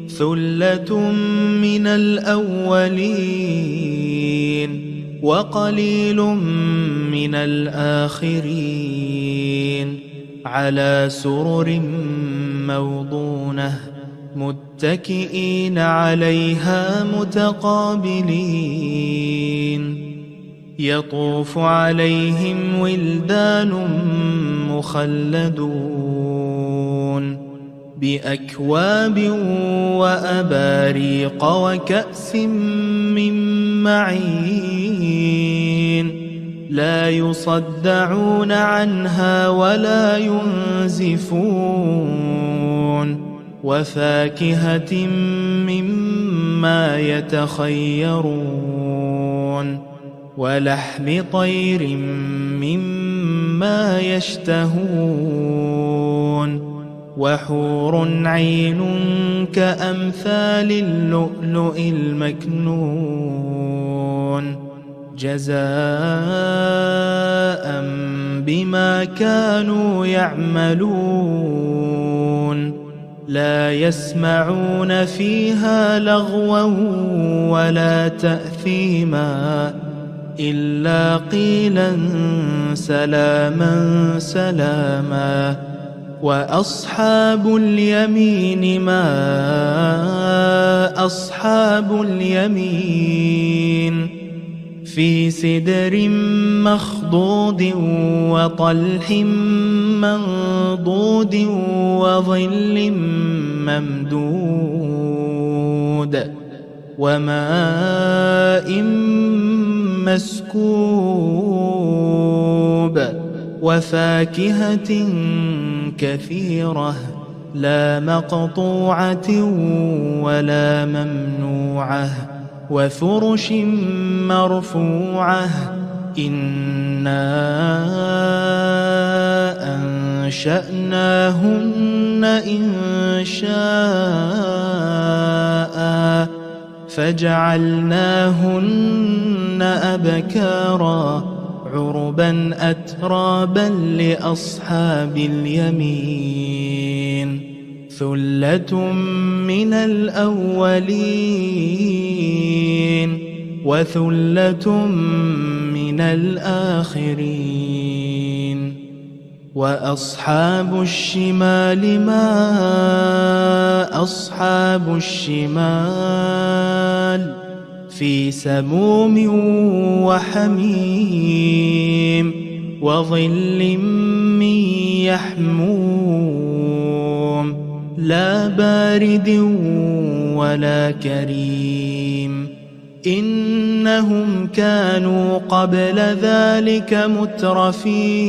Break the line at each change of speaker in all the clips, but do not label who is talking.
ثلة من الأولين وقليل من الآخرين على سرر موضونة متكئين عليها متقابلين يطوف عليهم ولدان مخلدون بأكواب وأباريق وكأس من معين لا يصدعون عنها ولا ينزفون وفاكهة مما يتخيرون ولحم طير مما يشتهون وحور عين كأمثال اللؤلؤ المكنون جزاء بما كانوا يعملون لا يسمعون فيها لغوا ولا تأثيما إلا قيلا سلاما سلاما وأصحاب اليمين ما أصحاب اليمين في سدر مخضود وطلح منضود وظل ممدود وماء مسكوب وفاكهة كثيرة لا مقطوعة ولا ممنوعة وفرش مرفوعة إنا أنشأناهن إنشاء فجعلناهن أبكارا عربا أترابا لأصحاب اليمين ثلة من الأولين وثلة من الآخرين وأصحاب الشمال ما أصحاب الشمال في سموم وحميم وظل من يحموم لا بارد ولا كريم إنهم كانوا قبل ذلك مترفين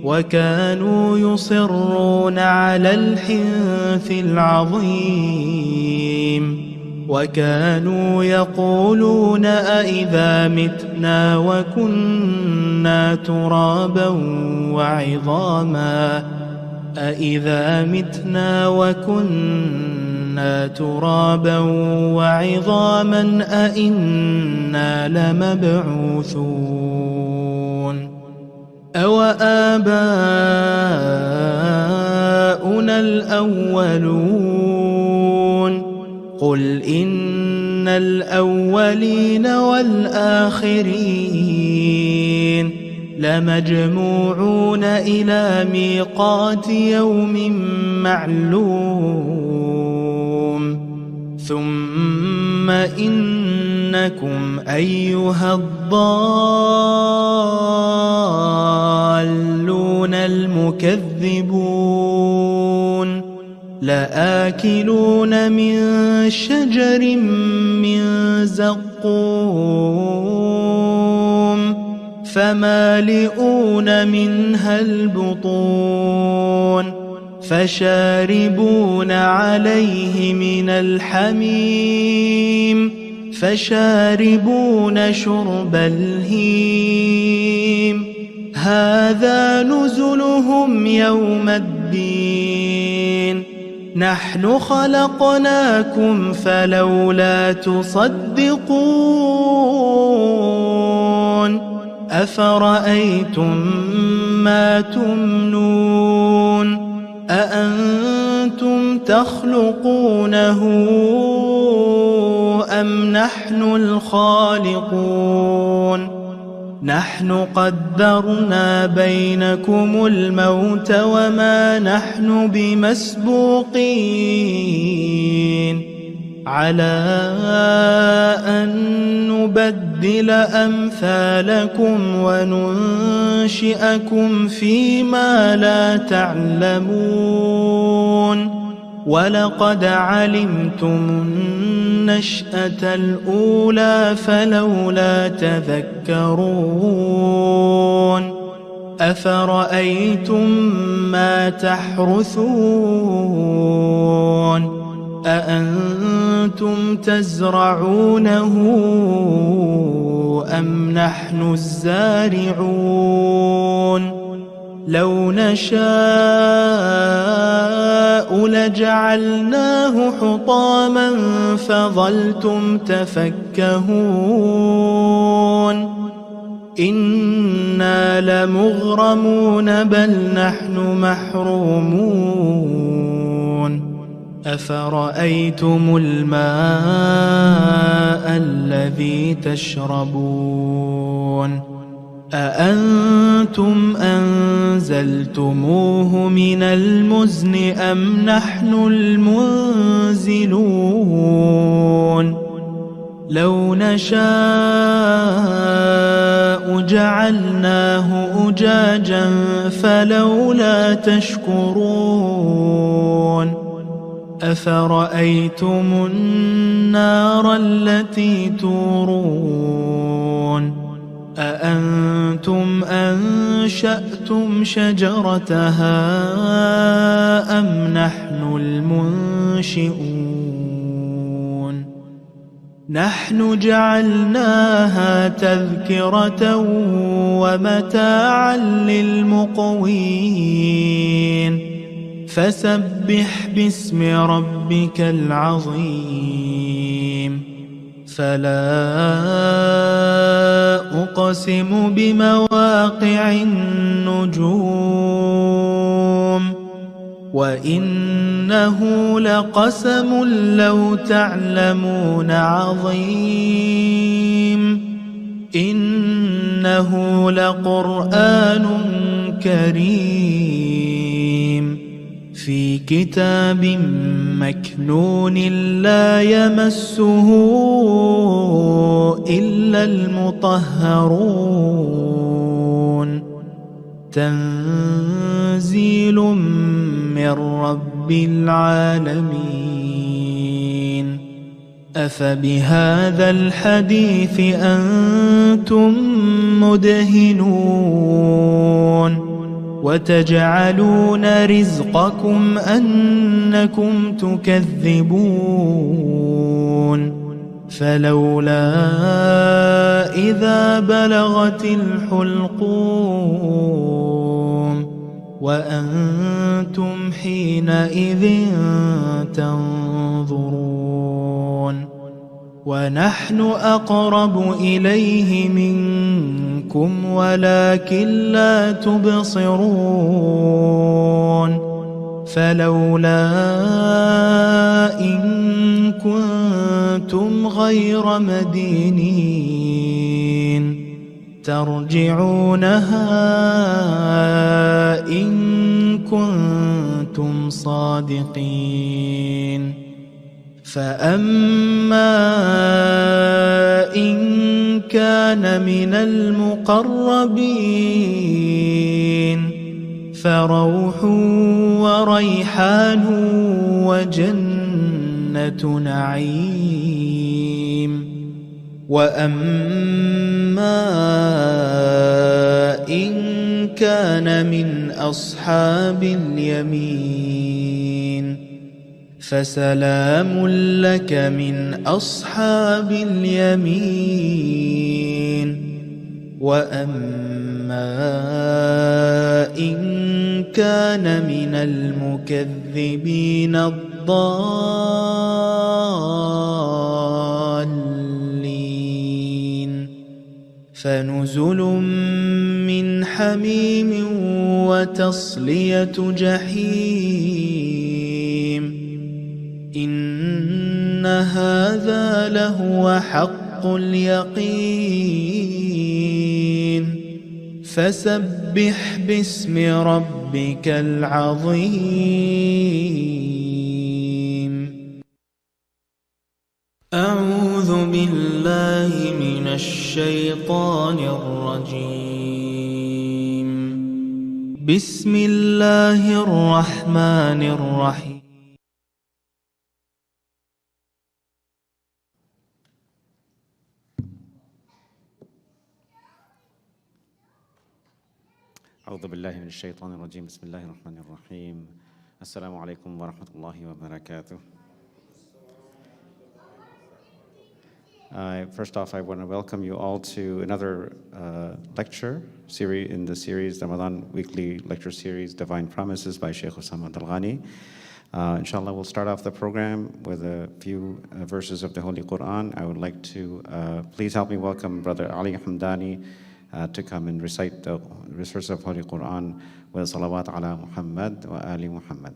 وكانوا يصرون على الحنث العظيم وكانوا يقولون أئذا متنا وكنا ترابا وعظاما أئذا متنا وكنا ترابا وعظاما أئنا لمبعوثون أو آباؤنا الأولون قل إن الأولين والآخرين لمجموعون إلى ميقات يوم معلوم ثم إنكم أيها الضالون المكذبون لآكلون من شجر من زقوم فمالئون منها البطون فشاربون عليه من الحميم فشاربون شرب الهيم هذا نزلهم يوم الدين نحن خلقناكم فلولا تصدقون أفرأيتم ما تمنون أأنتم تخلقونه أم نحن الخالقون نحن قدرنا بينكم الموت وما نحن بمسبوقين على أن نبدل أمثالكم وننشئكم فيما لا تعلمون ولقد علمتم النشأة الأولى فلولا تذكرون أفرأيتم ما تحرثون أأنتم تزرعونه أم نحن الزارعون لو نشاء لجعلناه حطاما فظلتم تفكهون إنا لمغرمون بل نحن محرومون أفرأيتم الماء الذي تشربون أأنتم أنزلتموه من المزن أم نحن المنزلون لو نشاء جعلناه أجاجا فلولا تشكرون أفرأيتم النار التي تورون أأنتم أنشأتم شجرتها أم نحن المنشئون نحن جعلناها تذكرة ومتاعا للمقوين فسبح باسم ربك العظيم فلا أقسم بمواقع النجوم وإنه لقسم لو تعلمون عظيم إنه لقرآن كريم في كتاب مكنون لا يمسه إلا المطهرون تنزيل من رب العالمين أفبهذا الحديث أنتم مدهنون وتجعلون رزقكم أنكم تكذبون فلولا إذا بلغت الحلقوم وأنتم حينئذ تنظرون ونحن أقرب إليه منكم ولكن لا تبصرون فلولا إن كنتم غير مدينين ترجعونها إن كنتم صادقين فأما إن كان من المقربين فروح وريحان وجنة نعيم وأما إن كان من أصحاب اليمين فسلام لك من أصحاب اليمين وأما إن كان من المكذبين الضالين فنزل من حميم وتصلية جحيم إن هذا لهو حق اليقين فسبح باسم ربك العظيم. أعوذ بالله من الشيطان الرجيم. بسم الله الرحمن الرحيم.
أعوذ بالله من الشيطان الرجيم. بسم الله الرحمن الرحيم. السلام عليكم ورحمة الله وبركاته. First off, I want to welcome you all to another lecture series in the series, the Ramadan weekly lecture series, Divine Promises by Shaykh Usama Abdulghani. Inshallah, we'll start off the program with a few verses of the Holy Quran. I would like to please help me welcome Brother Ali Hamdani to come and recite the verses of Holy Quran with salawat ala Muhammad wa ali Muhammad.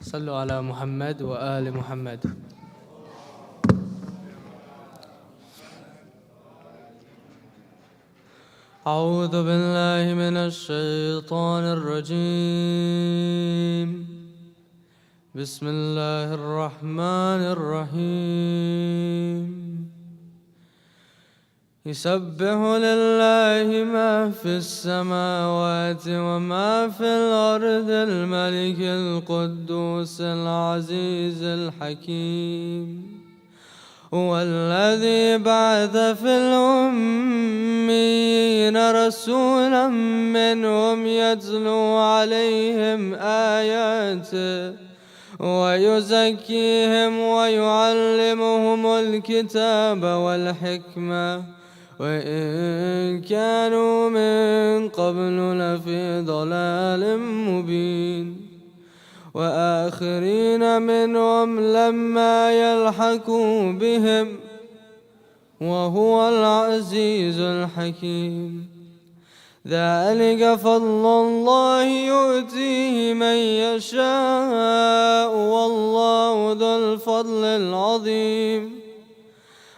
صلوا على محمد وآل محمد. أعوذ بالله من الشيطان الرجيم. بسم الله الرحمن الرحيم. يسبح لله ما في السماوات وما في الأرض الملك القدوس العزيز الحكيم هو الذي بعث في الأميين رسولا منهم يتلو عليهم آياته ويزكيهم ويعلمهم الكتاب والحكمة وإن كانوا من قبل لفي ضلال مبين وآخرين منهم لما يلحقوا بهم وهو العزيز الحكيم. ذلك فضل الله يؤتيه من يشاء والله ذو الفضل العظيم.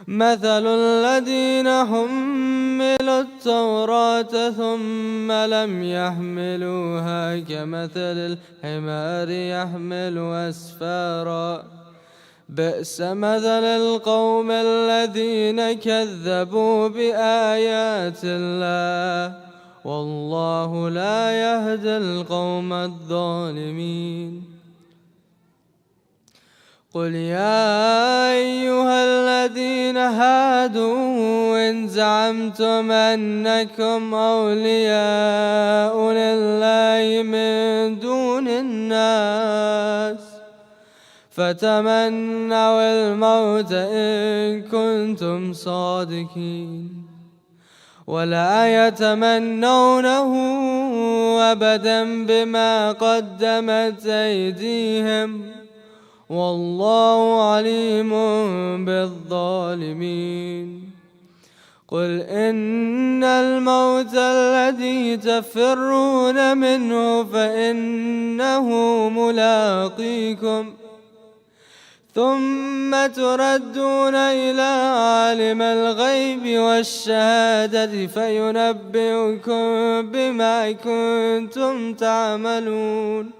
مثل الذين حملوا التوراة ثم لم يحملوها كمثل الحمار يحمل أسفارا بئس مثل القوم الذين كذبوا بآيات الله والله لا يهدي القوم الظالمين. قل يا أيها الذين هادوا إن زعمتم أنكم أولياء لله من دون الناس فتمنوا الموت إن كنتم صادقين ولا يتمنونه أبدا بما قدمت أيديهم والله عليم بالظالمين. قل إن الموت الذي تفرون منه فإنه ملاقيكم ثم تردون إلى عالم الغيب والشهادة فينبئكم بما كنتم تعملون.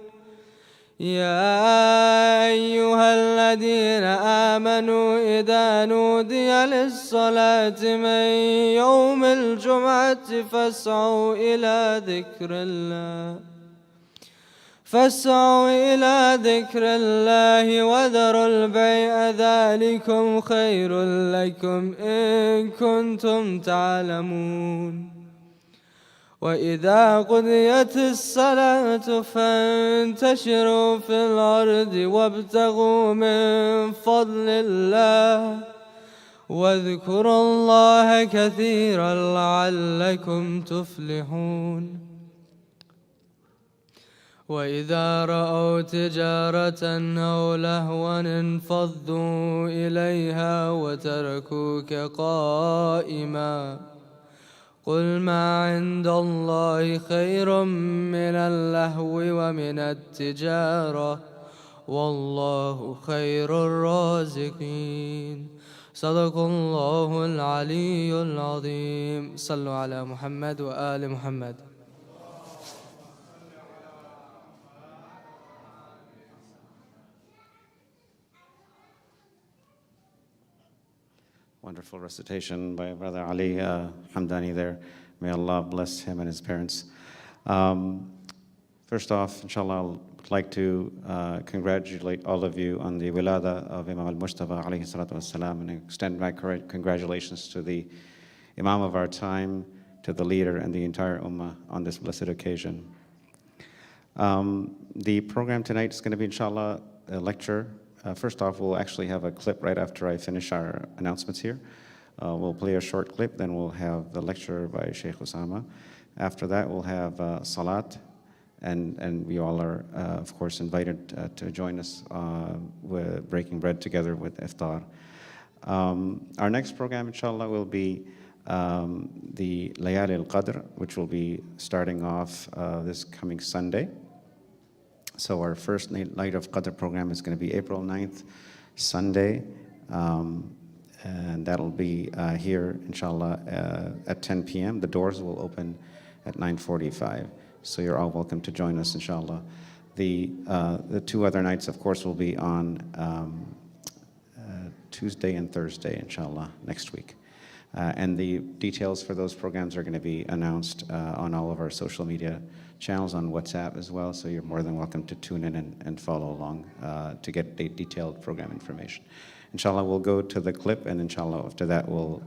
يا أيها الذين آمنوا إذا نودي للصلاة من يوم الجمعة فاسعوا إلى ذكر الله وذروا البيع ذلكم خير لكم إن كنتم تعلمون. وإذا قضيت الصلاة فانتشروا في الأرض وابتغوا من فضل الله واذكروا الله كثيرا لعلكم تفلحون. وإذا رأوا تجارة أو لهوا انفضوا إليها وتركوك قائما قل ما عند الله خير من اللهو ومن التجارة والله خير الرازقين صدق الله العلي العظيم صلوا على محمد وآل محمد.
Wonderful recitation by Brother Ali Hamdani there. May Allah bless him and his parents. First off, inshallah, I'd like to congratulate all of you on the wilada of Imam Al-Mujataba alayhi salatu wassalam, and extend my congratulations to the Imam of our time, to the leader and the entire Ummah on this blessed occasion. The program tonight is going to be, inshallah, a lecture. First off, we'll actually have a clip right after I finish our announcements here. We'll play a short clip, then we'll have the lecture by Shaykh Usama. After that, we'll have salat, and we all are, of course, invited to join us with breaking bread together with iftar. Our next program, inshallah, will be the Layali al-Qadr, which will be starting off this coming Sunday. So our first night of Qadr program is going to be April 9th, Sunday, and that'll be here, inshallah, at 10 p.m. The doors will open at 9:45, so you're all welcome to join us, inshallah. The two other nights, of course, will be on Tuesday and Thursday, inshallah, next week. And the details for those programs are going to be announced on all of our social media channels, on WhatsApp as well, so you're more than welcome to tune in and follow along to get detailed program information. Inshallah, we'll go to the clip, and inshallah, after that, we'll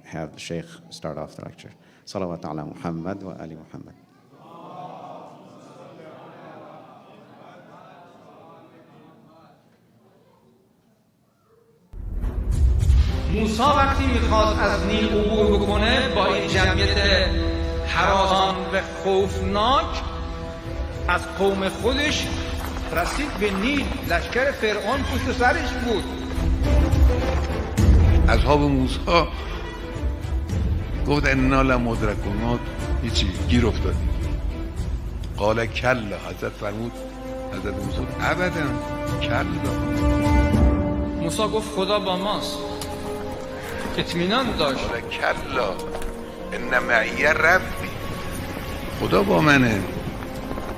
have the Shaykh start off the lecture. Salawat ala Muhammad wa ali Muhammad.
موسی وقتی میخواست از نیل عبور بکنه با این جمعیت هراسان و خوفناک از قوم خودش رسید به نیل. لشکر فرعون پشت سرش بود.
اصحاب موسی گفت انا لمدرکون، هیچی گیر افتادیم. قال کلا، حضرت فرمود، حضرت موسی ابدا کلا.
موسی گفت خدا با ماست، اطمینان داشت.
قال کلا ان معی ربی، خدا با منه.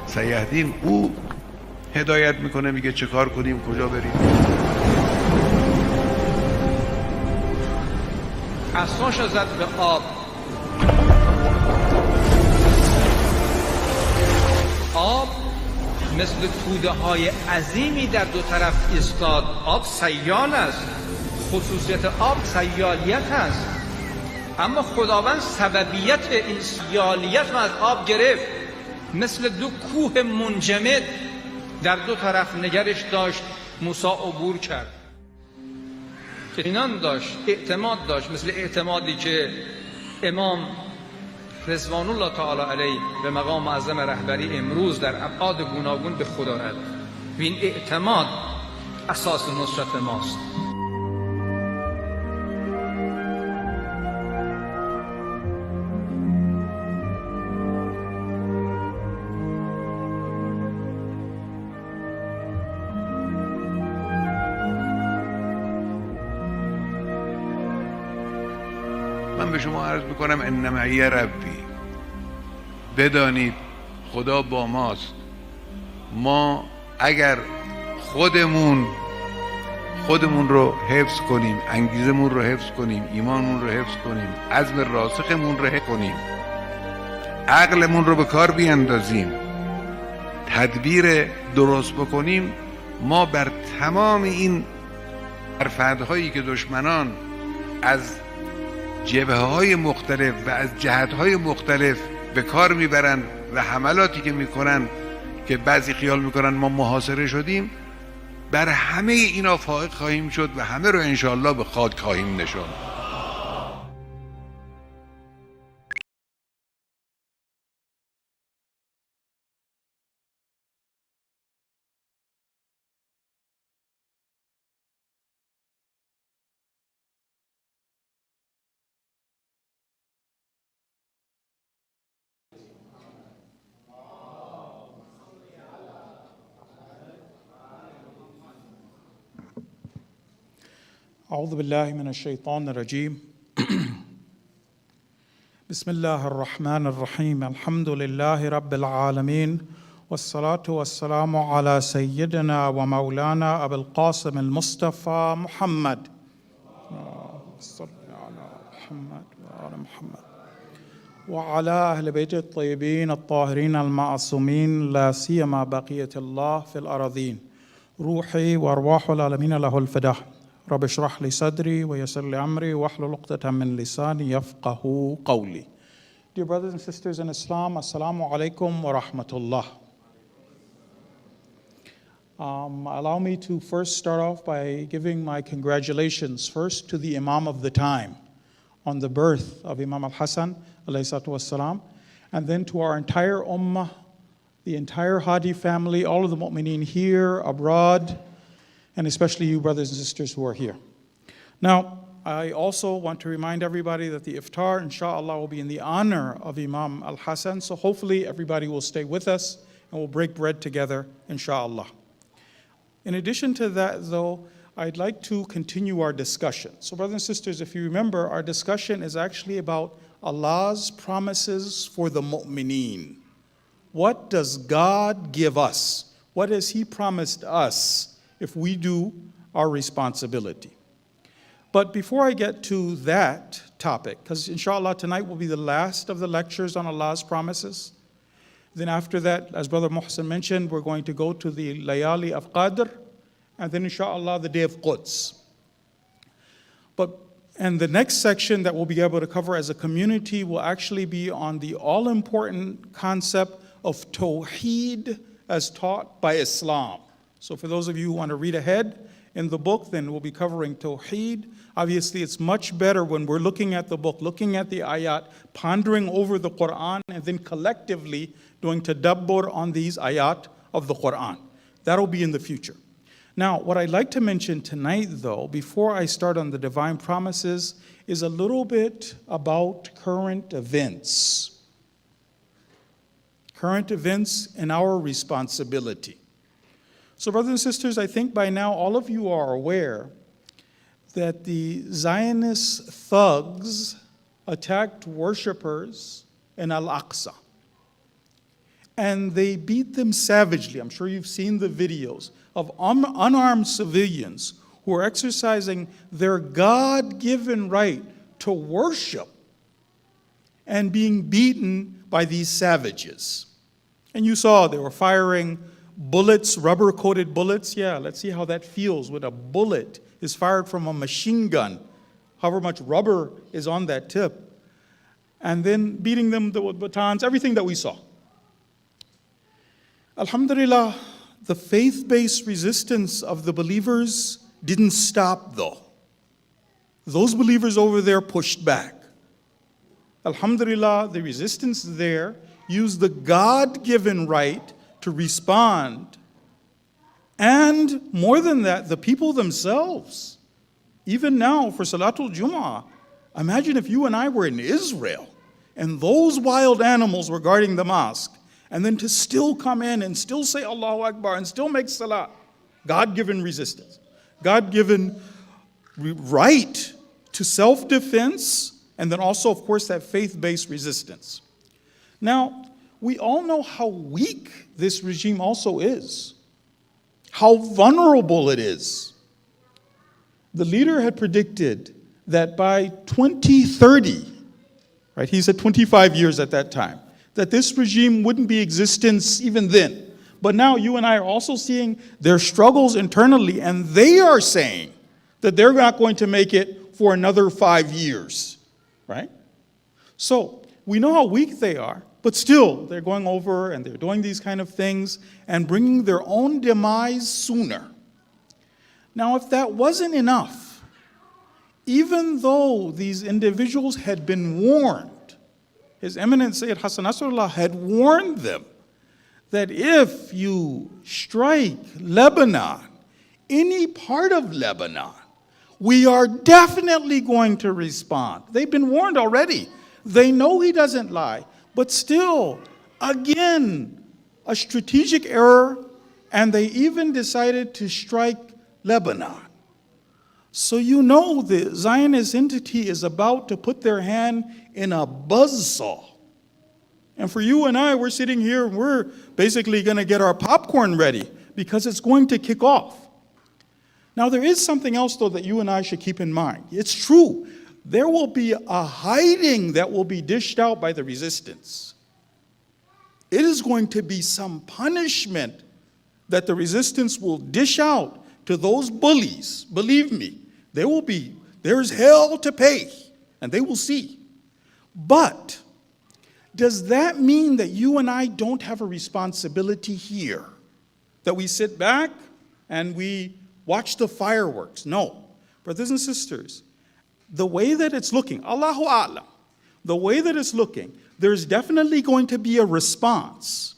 سیهدین، او هدایت میکنه، میگه چه کار کنیم، کجا بریم.
عصاشو زد به آب. آب مثل توده های عظیمی در دو طرف ایستاد. آب سیال است، خصوصیت آب سیالیت است، اما خداوند سببیت این سیالیت رو از آب گرفت. مثل دو کوه منجمد در دو طرف نگرش داشت. موسی عبور کرد. اطمینان داشت، اعتماد داشت، مثل اعتمادی که امام رضوان الله تعالی علیه به مقام معظم رهبری امروز در ابعاد گوناگون به خدا رد. و این اعتماد اساس نصرت ماست.
من به شما عرض میکنم ان معی ربی، بدانید خدا با ماست. ما اگر خودمون رو حفظ کنیم، انگیزمون رو حفظ کنیم، ایمانمون رو حفظ کنیم، عزم راسخمون رو حفظ کنیم، عقلمون رو به کار بیاندازیم، تدبیر درست بکنیم، ما بر تمام این ترفندهایی که دشمنان از جبهه‌های مختلف و از جهت‌های مختلف به کار میبرن و حملاتی که میکنن که بعضی خیال میکنن ما محاصره شدیم، بر همه اینا فائق خواهیم شد و همه رو انشاءالله به خاک خواهیم نشاند.
أعوذ بالله من الشيطان الرجيم بسم الله الرحمن الرحيم الحمد لله رب العالمين والصلاة والسلام على سيدنا ومولانا أبي القاسم المصطفى محمد صل على محمد وآل محمد وعلى أهل بيت الطيبين الطاهرين المعصومين لا سيما بقية الله في الأراضين روحي وأرواح العالمين له الفداء رب اشرح لي صدري ويسر لي أمري واحلل عقدة من لساني يفقهوا قولي. Dear brothers and sisters in Islam, Assalamu alaikum wa rahmatullah. Allow me to first start off by giving my congratulations first to the Imam of the time on the birth of Imam Hasan Al-Mujataba, and then to our entire ummah, the entire Hadi family, all of the mu'mineen here, abroad, and especially you brothers and sisters who are here. Now, I also want to remind everybody that the iftar, inshallah, will be in the honor of Imam Al-Hasan, so hopefully everybody will stay with us and we'll break bread together, inshallah. In addition to that, though, I'd like to continue our discussion. So brothers and sisters, if you remember, our discussion is actually about Allah's promises for the mu'mineen. What does God give us? What has He promised us if we do our responsibility? But before I get to that topic, because inshallah tonight will be the last of the lectures on Allah's promises. Then after that, as Brother Muhsin mentioned, we're going to go to the Layali of Qadr, and then inshallah the day of Quds. And the next section that we'll be able to cover as a community will actually be on the all-important concept of Tawheed as taught by Islam. So for those of you who want to read ahead in the book, then we'll be covering Tawheed. Obviously, it's much better when we're looking at the book, looking at the ayat, pondering over the Quran, and then collectively doing tadabbur on these ayat of the Quran. That'll be in the future. Now, what I'd like to mention tonight, though, before I start on the divine promises, is a little bit about current events. Current events and our responsibility. So, brothers and sisters, I think by now all of you are aware that the Zionist thugs attacked worshipers in Al-Aqsa. And they beat them savagely. I'm sure you've seen the videos of unarmed civilians who are exercising their God-given right to worship and being beaten by these savages. And you saw they were firing bullets, rubber-coated bullets. Yeah, let's see how that feels when a bullet is fired from a machine gun, however much rubber is on that tip. And then beating them with batons, everything that we saw. Alhamdulillah, the faith-based resistance of the believers didn't stop though. Those believers over there pushed back. Alhamdulillah, the resistance there used the God-given right to respond. And more than that, the people themselves, even now for Salatul Jum'ah, imagine if you and I were in Israel and those wild animals were guarding the mosque, and then to still come in and still say Allahu Akbar and still make salah. God-given resistance. God-given right to self-defense, and then also, of course, that faith-based resistance. Now, we all know how weak this regime also is, how vulnerable it is. The leader had predicted that by 2030, right, he said 25 years at that time, that this regime wouldn't be in existence even then. But now you and I are also seeing their struggles internally, and they are saying that they're not going to make it for another 5 years, right? So we know how weak they are, but still they're going over and they're doing these kind of things and bringing their own demise sooner. Now, if that wasn't enough, even though these individuals had been warned, His Eminence Sayyid Hassan Nasrullah had warned them that if you strike Lebanon, any part of Lebanon, we are definitely going to respond. They've been warned already. They know he doesn't lie. But still, again, a strategic error, and they even decided to strike Lebanon. So you know the Zionist entity is about to put their hand in a buzzsaw. And for you and I, we're sitting here, we're basically going to get our popcorn ready because it's going to kick off. Now, there is something else, though, that you and I should keep in mind. It's true. There will be a hiding that will be dished out by the resistance. It is going to be some punishment that the resistance will dish out to those bullies. Believe me, there's hell to pay, and they will see. But does that mean that you and I don't have a responsibility here? That we sit back and we watch the fireworks? No. Brothers and sisters, the way that it's looking, Allahu A'lam, the way that it's looking, there's definitely going to be a response.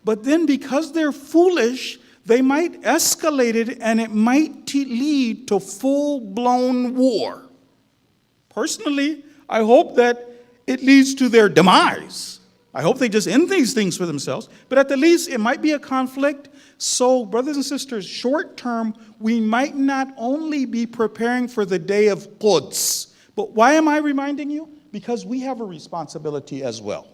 But then because they're foolish, they might escalate it and it might lead to full-blown war. Personally, I hope that it leads to their demise. I hope they just end these things for themselves. But at the least, it might be a conflict. So, brothers and sisters, short term, we might not only be preparing for the day of Quds. But why am I reminding you? Because we have a responsibility as well.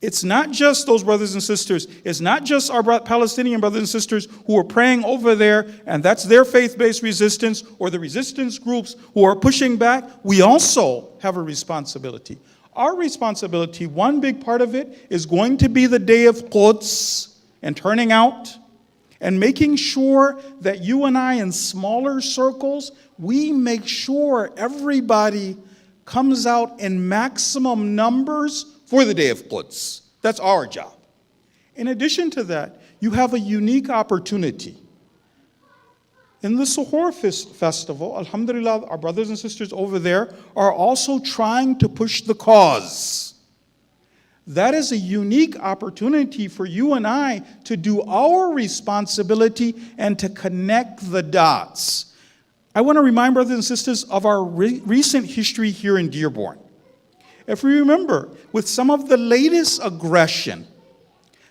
It's not just those brothers and sisters. It's not just our Palestinian brothers and sisters who are praying over there, and that's their faith-based resistance, or the resistance groups who are pushing back. We also have a responsibility. Our responsibility, one big part of it, is going to be the day of Quds and turning out and making sure that you and I in smaller circles, we make sure everybody comes out in maximum numbers for the day of Quds. That's our job. In addition to that, you have a unique opportunity. In the Suhoor festival, alhamdulillah, our brothers and sisters over there are also trying to push the cause. That is a unique opportunity for you and I to do our responsibility and to connect the dots. I want to remind brothers and sisters of our recent history here in Dearborn. If we remember, with some of the latest aggression,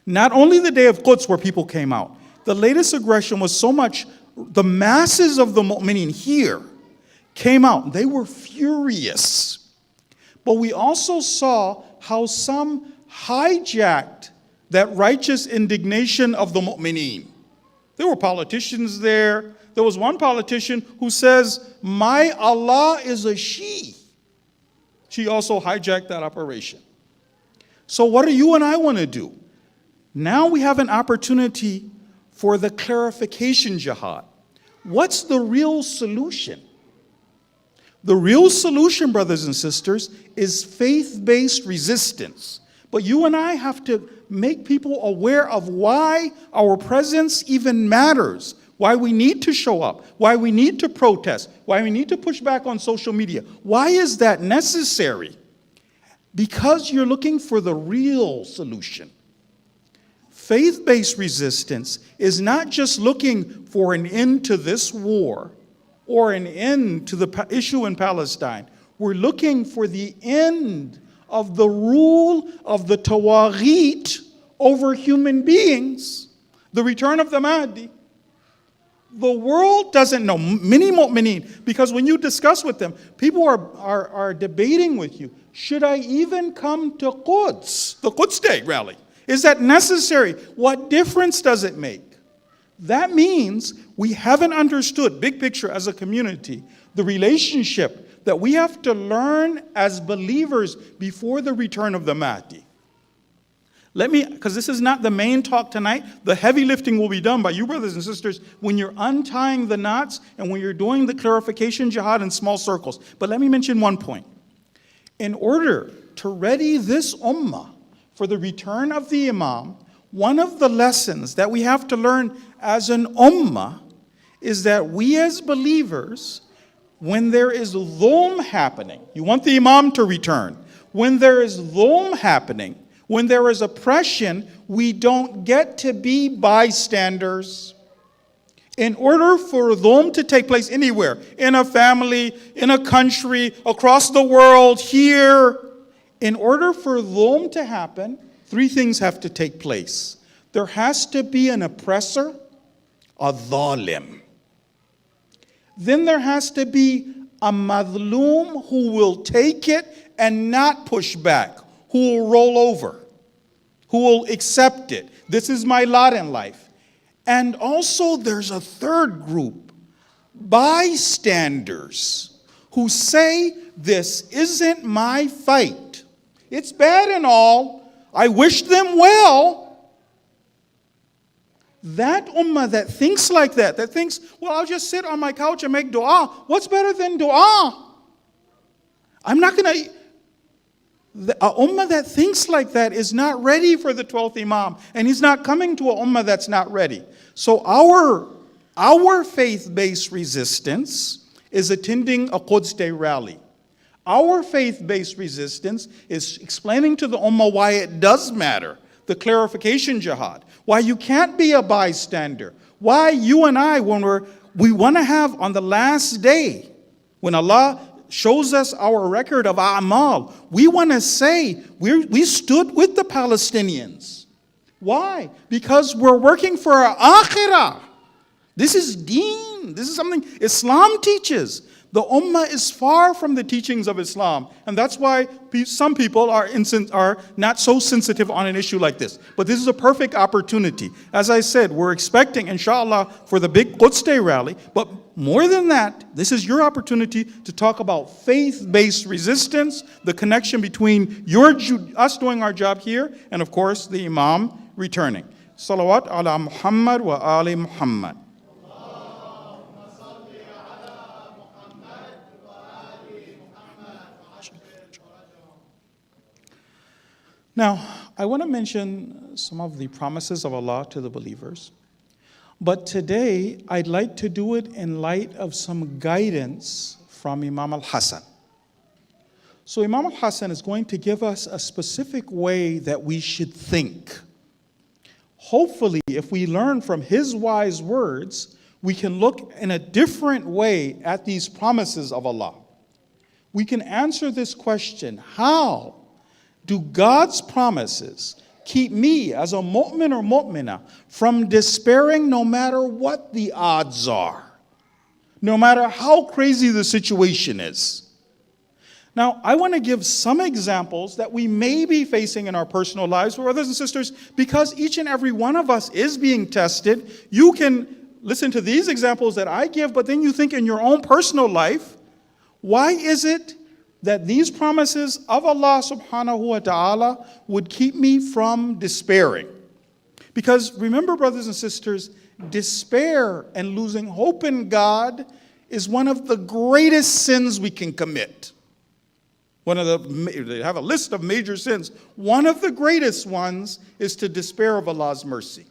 not only the day of Quds where people came out, the latest aggression was so much, the masses of the mu'mineen here came out. They were furious. But we also saw how some hijacked that righteous indignation of the mu'mineen. There were politicians there. There was one politician who says, "My Allah is a she." She also hijacked that operation. So what do you and I want to do? Now we have an opportunity for the clarification jihad. What's the real solution? The real solution, brothers and sisters, is faith-based resistance. But you and I have to make people aware of why our presence even matters, why we need to show up, why we need to protest, why we need to push back on social media. Why is that necessary? Because you're looking for the real solution. Faith-based resistance is not just looking for an end to this war or an end to the issue in Palestine. We're looking for the end of the rule of the Tawaghit over human beings, the return of the Mahdi. The world doesn't know, many mu'mineen, because when you discuss with them, people are debating with you, should I even come to Quds, the Quds Day rally? Is that necessary? What difference does it make? That means we haven't understood, big picture as a community, the relationship that we have to learn as believers before the return of the Mahdi. Because this is not the main talk tonight, the heavy lifting will be done by you brothers and sisters when you're untying the knots and when you're doing the clarification jihad in small circles. But let me mention one point. In order to ready this ummah for the return of the Imam, one of the lessons that we have to learn as an ummah is that we as believers, when there is dhulm happening, you want the Imam to return, when there is dhulm happening, when there is oppression, we don't get to be bystanders. In order for dhulm to take place anywhere, in a family, in a country, across the world, here, in order for dhulm to happen, three things have to take place. There has to be an oppressor, a dhalim. then there has to be a madloom who will take it and not push back, who will roll over, who will accept it. This is my lot in life. And also there's a third group, bystanders, who say, this isn't my fight. It's bad and all. I wish them well. That ummah that thinks like that thinks, well, I'll just sit on my couch and make dua. What's better than dua? I'm not going to... A ummah that thinks like that is not ready for the 12th Imam. And he's not coming to a ummah that's not ready. So our faith-based resistance is attending a Quds Day rally. Our faith-based resistance is explaining to the ummah why it does matter, the clarification jihad, why you can't be a bystander, why you and I, when we want to have on the last day, when Allah shows us our record of a'mal, we want to say we stood with the Palestinians. Why? Because we're working for our akhirah. This is deen. This is something Islam teaches. The ummah is far from the teachings of Islam. And that's why some people are not so sensitive on an issue like this. But this is a perfect opportunity. As I said, we're expecting, inshallah, for the big Quds Day rally. But more than that, this is your opportunity to talk about faith-based resistance, the connection between us doing our job here, and of course, the Imam returning. Salawat ala Muhammad wa ali Muhammad. Now, I want to mention some of the promises of Allah to the believers. But today, I'd like to do it in light of some guidance from Imam Al-Hasan. So Imam Al-Hasan is going to give us a specific way that we should think. Hopefully, if we learn from his wise words, we can look in a different way at these promises of Allah. We can answer this question: how do God's promises keep me as a mu'min or mu'minah from despairing no matter what the odds are, no matter how crazy the situation is? Now, I want to give some examples that we may be facing in our personal lives, brothers and sisters, because each and every one of us is being tested. You can listen to these examples that I give, but then you think in your own personal life, why is it that these promises of Allah subhanahu wa ta'ala would keep me from despairing? Because remember, brothers and sisters, despair and losing hope in God is one of the greatest sins we can commit. They have a list of major sins. One of the greatest ones is to despair of Allah's mercy.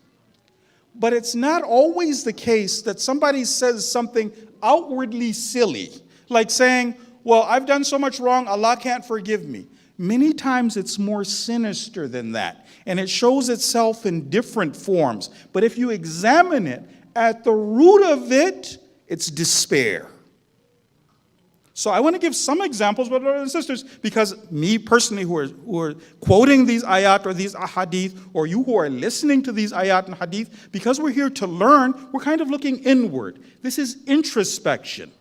But it's not always the case that somebody says something outwardly silly, like saying, well, I've done so much wrong, Allah can't forgive me. Many times it's more sinister than that, and it shows itself in different forms. But if you examine it, at the root of it, it's despair. So I want to give some examples, brothers and sisters, because me personally who are quoting these ayat or these ahadith, or you who are listening to these ayat and hadith, because we're here to learn, we're kind of looking inward. This is introspection.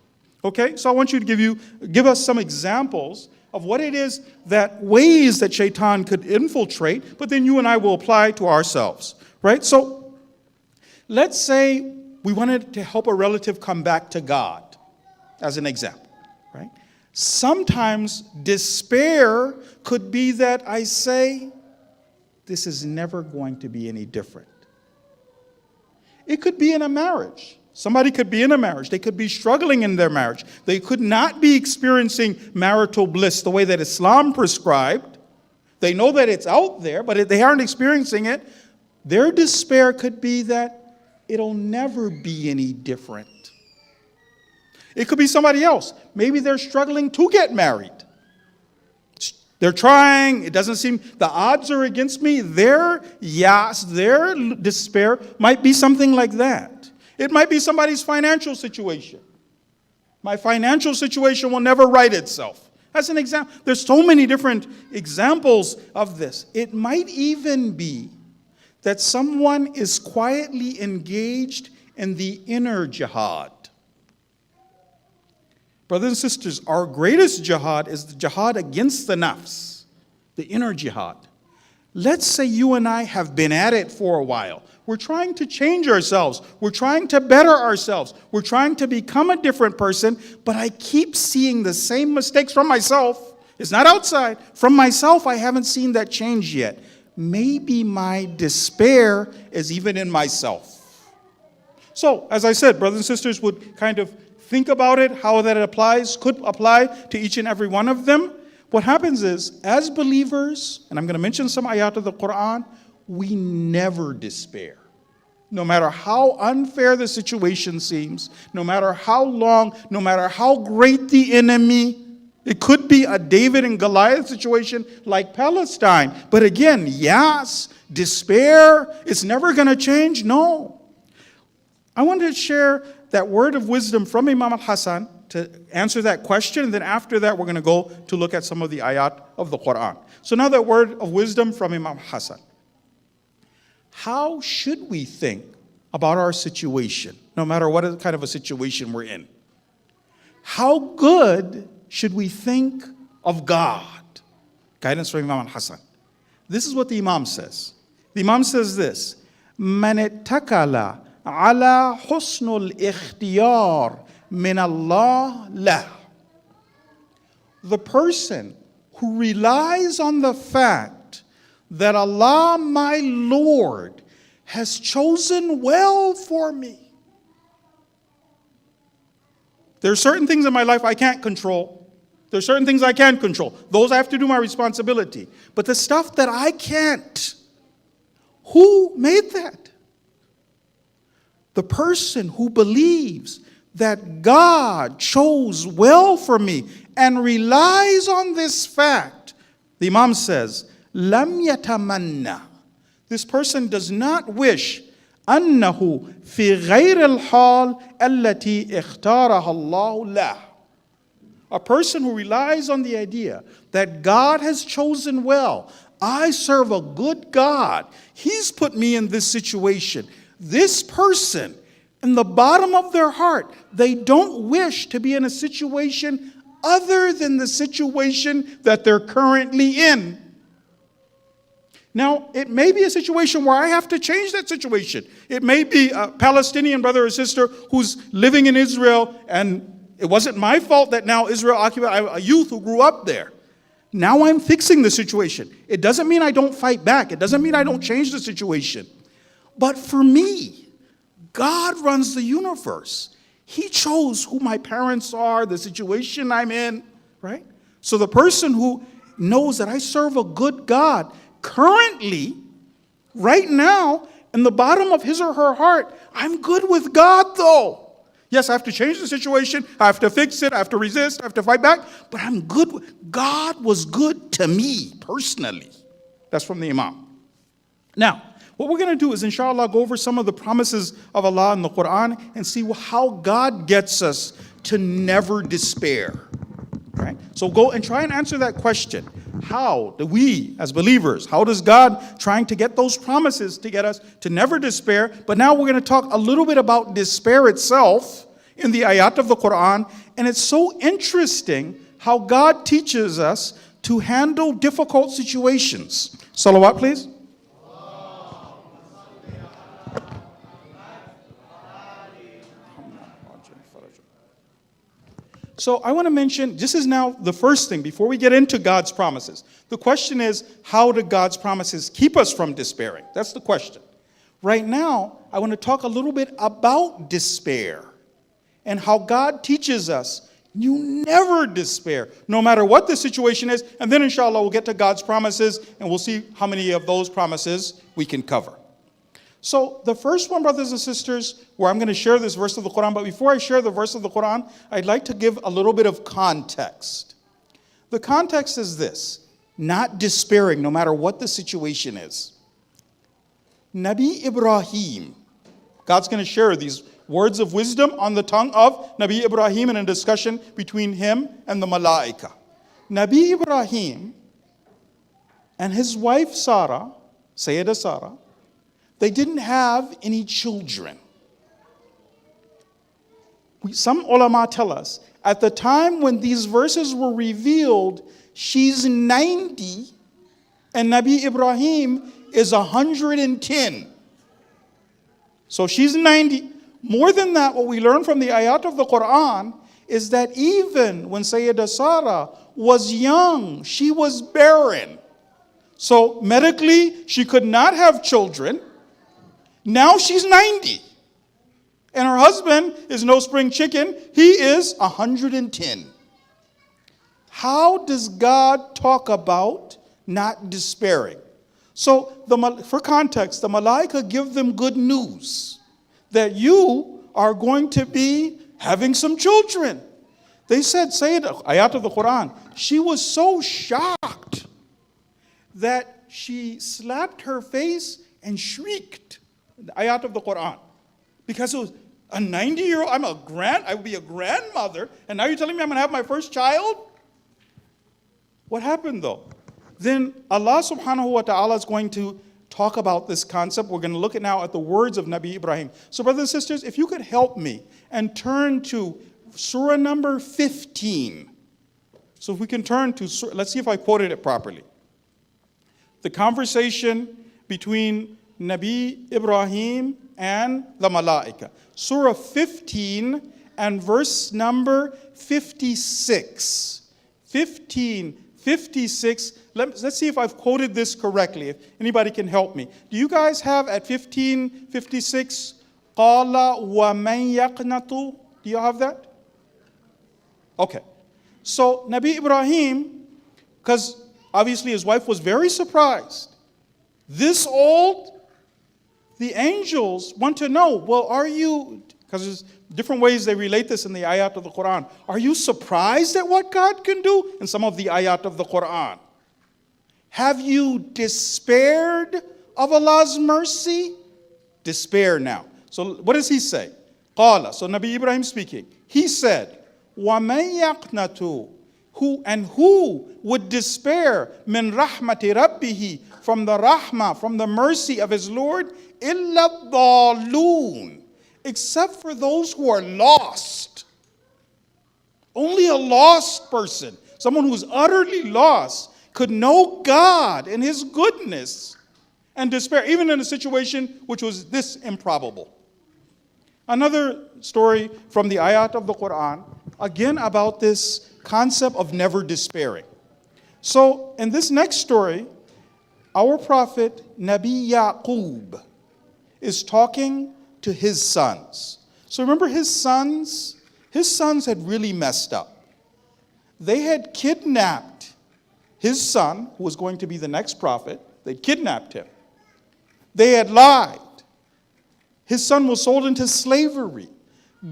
Okay, so I want you to give us some examples of what it is that ways that shaitan could infiltrate, but then you and I will apply to ourselves, right? So let's say we wanted to help a relative come back to God, as an example, right? Sometimes despair could be that I say, this is never going to be any different. It could be in a marriage. Somebody could be in a marriage. They could be struggling in their marriage. They could not be experiencing marital bliss the way that Islam prescribed. They know that it's out there, but they aren't experiencing it. Their despair could be that it'll never be any different. It could be somebody else. Maybe they're struggling to get married. They're trying. It doesn't seem, the odds are against me. Their despair might be something like that. It might be somebody's financial situation. My financial situation will never right itself. That's an example. There's so many different examples of this. It might even be that someone is quietly engaged in the inner jihad. Brothers and sisters, our greatest jihad is the jihad against the nafs, the inner jihad. Let's say you and I have been at it for a while. We're trying to change ourselves. We're trying to better ourselves. We're trying to become a different person, but I keep seeing the same mistakes from myself. It's not outside. From myself, I haven't seen that change yet. Maybe my despair is even in myself. So, as I said, brothers and sisters would kind of think about it, how that could apply to each and every one of them. What happens is, as believers, and I'm going to mention some ayat of the Quran, we never despair. No matter how unfair the situation seems, no matter how long, no matter how great the enemy, it could be a David and Goliath situation like Palestine. But again, yes, despair, it's never going to change. No. I wanted to share that word of wisdom from Imam Hasan to answer that question. And then after that, we're going to go to look at some of the ayat of the Quran. So now that word of wisdom from Imam Hasan. How should we think about our situation, no matter what kind of a situation we're in? How good should we think of God? Guidance from Imam Hasan. This is what the Imam says. The Imam says this: Man ittakala ala husnul ikhtiyar min Allah lah. The person who relies on the fact that Allah, my Lord, has chosen well for me. There are certain things in my life I can't control. There are certain things I can control. Those I have to do my responsibility. But the stuff that I can't, who made that? The person who believes that God chose well for me and relies on this fact, the Imam says, Lam yatamanna. This person does not wish annahu fi ghayr al-hal allati ikhtaraha Allah lah. A person who relies on the idea that God has chosen well. I serve a good God. He's put me in this situation. This person, in the bottom of their heart, they don't wish to be in a situation other than the situation that they're currently in. Now, it may be a situation where I have to change that situation. It may be a Palestinian brother or sister who's living in Israel, and it wasn't my fault that now Israel occupied a youth who grew up there. Now I'm fixing the situation. It doesn't mean I don't fight back. It doesn't mean I don't change the situation. But for me, God runs the universe. He chose who my parents are, the situation I'm in, right? So the person who knows that I serve a good God, currently, right now, in the bottom of his or her heart, I'm good with God though. Yes, I have to change the situation, I have to fix it, I have to resist, I have to fight back, but I'm good. God was good to me personally. That's from the Imam. Now, what we're going to do is, inshallah, go over some of the promises of Allah in the Quran and see how God gets us to never despair. Right? So go and try and answer that question. How do we, as believers, how does God trying to get those promises to get us to never despair? But now we're going to talk a little bit about despair itself in the ayat of the Quran. And it's so interesting how God teaches us to handle difficult situations. Salawat, please. So I want to mention, this is now the first thing, before we get into God's promises. The question is, how do God's promises keep us from despairing? That's the question. Right now, I want to talk a little bit about despair and how God teaches us, you never despair, no matter what the situation is. And then inshallah, we'll get to God's promises and we'll see how many of those promises we can cover. So the first one, brothers and sisters, where I'm going to share this verse of the Quran, but before I share the verse of the Quran, I'd like to give a little bit of context. The context is this: not despairing no matter what the situation is. Nabi Ibrahim, God's going to share these words of wisdom on the tongue of Nabi Ibrahim in a discussion between him and the Malaika. Nabi Ibrahim and his wife Sarah, Sayyidah Sarah, they didn't have any children. Some ulama tell us At the time when these verses were revealed, she's 90 and Nabi Ibrahim is 110. So she's 90. More than that, what we learn from the ayat of the Quran is that even when Sayyidah Sarah was young, she was barren. So medically, she could not have children. Now she's 90. And her husband is no spring chicken. He is 110. How does God talk about not despairing? So for context, the Malaika give them good news that you are going to be having some children. They said, ayat of the Quran, she was so shocked that she slapped her face and shrieked. The ayat of the Quran. Because it was a 90-year-old, I would be a grandmother, and now you're telling me I'm going to have my first child? What happened though? Then Allah subhanahu wa ta'ala is going to talk about this concept. We're going to look at now at the words of Nabi Ibrahim. So brothers and sisters, if you could help me and turn to surah number 15. So if we can turn to, let's see if I quoted it properly. The conversation between Nabi Ibrahim and the Malaika. Surah 15 and verse number 56. 15:56. Let's see if I've quoted this correctly. If anybody can help me. Do you guys have at 15:56, Qala wa man yaqnatu? Do you have that? Okay. So Nabi Ibrahim, because obviously his wife was very surprised. This old, the angels want to know, well, are you, because there's different ways they relate this in the ayat of the Quran. Are you surprised at what God can do? In some of the ayat of the Quran. Have you despaired of Allah's mercy? Despair now. So what does he say? Qala. So Nabi Ibrahim speaking. He said, وَمَن يَقْنَتُ who would despair min rahmati rabbihi, from the rahmah, from the mercy of his Lord, illa dhalun, except for those who are lost. Only a lost person, someone who's utterly lost, could know God and his goodness and despair, even in a situation which was this improbable. Another story from the ayat of the Quran, again about this concept of never despairing. So in this next story, our prophet Nabi Yaqub is talking to his sons. So remember his sons had really messed up. They had kidnapped his son, who was going to be the next prophet. They'd kidnapped him. They had lied. His son was sold into slavery.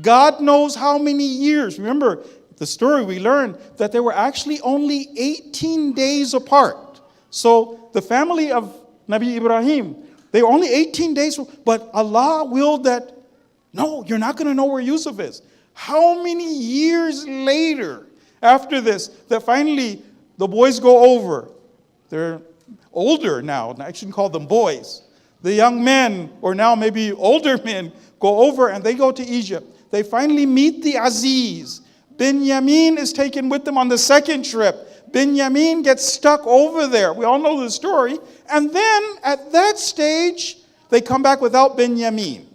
God knows how many years. Remember the story, we learned that they were actually only 18 days apart. So the family of Nabi Ibrahim, they were only 18 days, but Allah willed that, no, you're not going to know where Yusuf is. How many years later, after this, that finally the boys go over. They're older now, I shouldn't call them boys. The young men, or now maybe older men, go over and they go to Egypt. They finally meet the Aziz. Binyamin is taken with them on the second trip. Binyamin gets stuck over there. We all know the story. And then at that stage, they come back without Binyamin.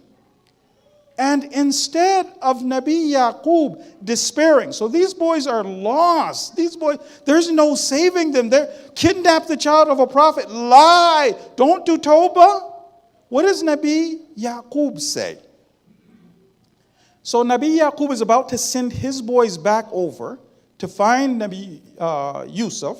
And instead of Nabi Yaqub despairing, so these boys are lost. These boys, there's no saving them. They're kidnap the child of a prophet. Lie. Don't do tawbah. What does Nabi Yaqub say? So Nabi Yaqub is about to send his boys back over to find Nabi Yusuf.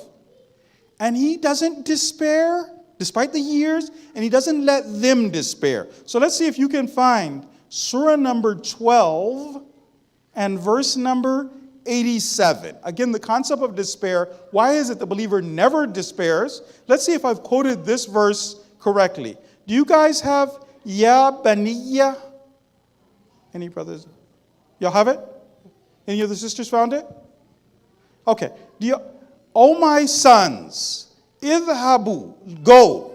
And he doesn't despair, despite the years, and he doesn't let them despair. So let's see if you can find Surah number 12 and verse number 87. Again, the concept of despair. Why is it the believer never despairs? Let's see if I've quoted this verse correctly. Do you guys have Ya Baniya? Any brothers? Y'all have it? Any of the sisters found it? Okay. O my sons, idhabu, go.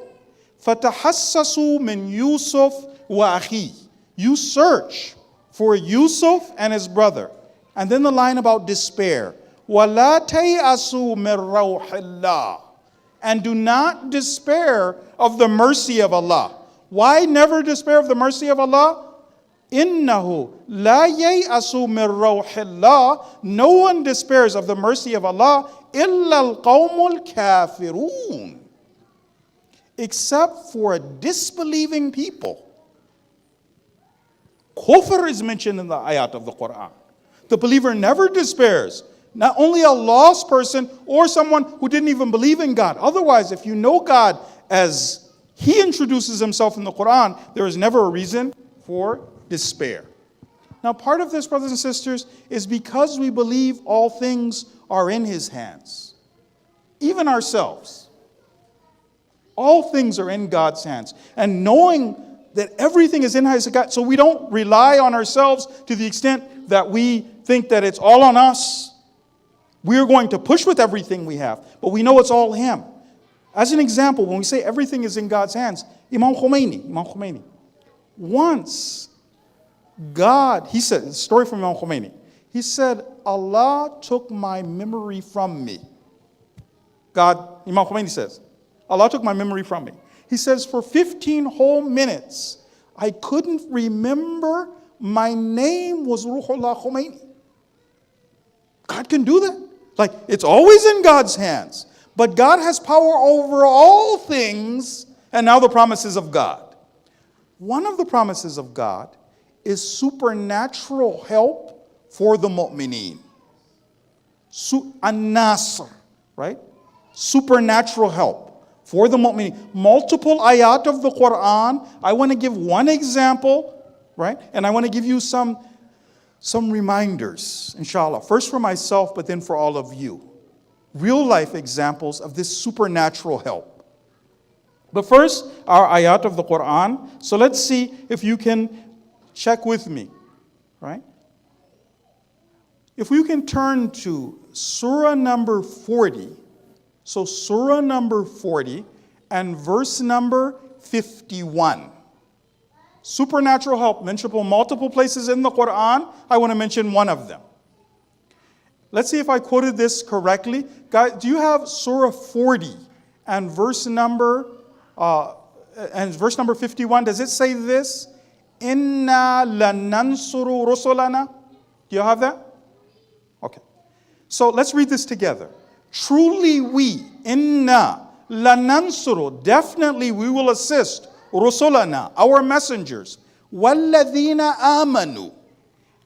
Fatahassasu min Yusuf wa akhi. You search for Yusuf and his brother. And then the line about despair. وَلَا تَيْأَسُوا مِنْ رَوْحِ اللَّهِ. And do not despair of the mercy of Allah. Why never despair of the mercy of Allah? إِنَّهُ لَا يَيْأَسُوا مِنْ رَوْحِ اللَّهِ. No one despairs of the mercy of Allah إِلَّا الْقَوْمُ الْكَافِرُونَ. Except for disbelieving people. Kufr is mentioned in the ayat of the Quran. The believer never despairs. Not only a lost person or someone who didn't even believe in God. Otherwise, if you know God as He introduces Himself in the Quran, there is never a reason for despair. Now, part of this, brothers and sisters, is because we believe all things are in His hands. Even ourselves. All things are in God's hands. And knowing that everything is in His hands, so we don't rely on ourselves to the extent that we think that it's all on us. We're going to push with everything we have, but we know it's all Him. As an example, when we say everything is in God's hands, Imam Khomeini, once God, he said, a story from Imam Khomeini, he said, Allah took my memory from me. God, Imam Khomeini says, Allah took my memory from me. He says, for 15 whole minutes, I couldn't remember my name was Ruhullah Khomeini. God can do that. Like, it's always in God's hands. But God has power over all things. And now the promises of God. One of the promises of God is supernatural help for the mu'mineen. An-Nasr, right? Supernatural help for the mu'mineen. Multiple ayat of the Quran. I want to give one example, right? And I want to give you some reminders, inshallah. First for myself, but then for all of you. Real life examples of this supernatural help. But first, our ayat of the Quran. So let's see if you can check with me, right? If we can turn to Surah number 40. So Surah number 40 and verse number 51. Supernatural help, mentioned multiple places in the Quran. I want to mention one of them. Let's see if I quoted this correctly. Guys, do you have Surah 40 and verse number 51? Does it say this? Inna lanansuru rusulana. Do you have that? Okay. So let's read this together. Truly we, inna lanansuru, definitely we will assist rusulana, our messengers, walladhina amanu,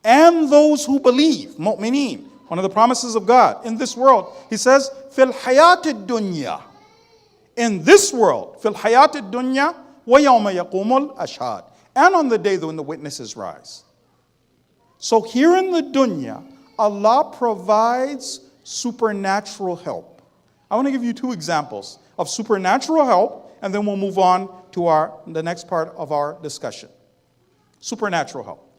and those who believe, mu'mineen, one of the promises of God in this world. He says, fil hayatid dunya, in this world, fil hayatid dunya, wa yawma yaqumul ashhad, and on the day when the witnesses rise. So here in the dunya, Allah provides supernatural help. I want to give you two examples of supernatural help, and then we'll move on to the next part of our discussion. Supernatural help.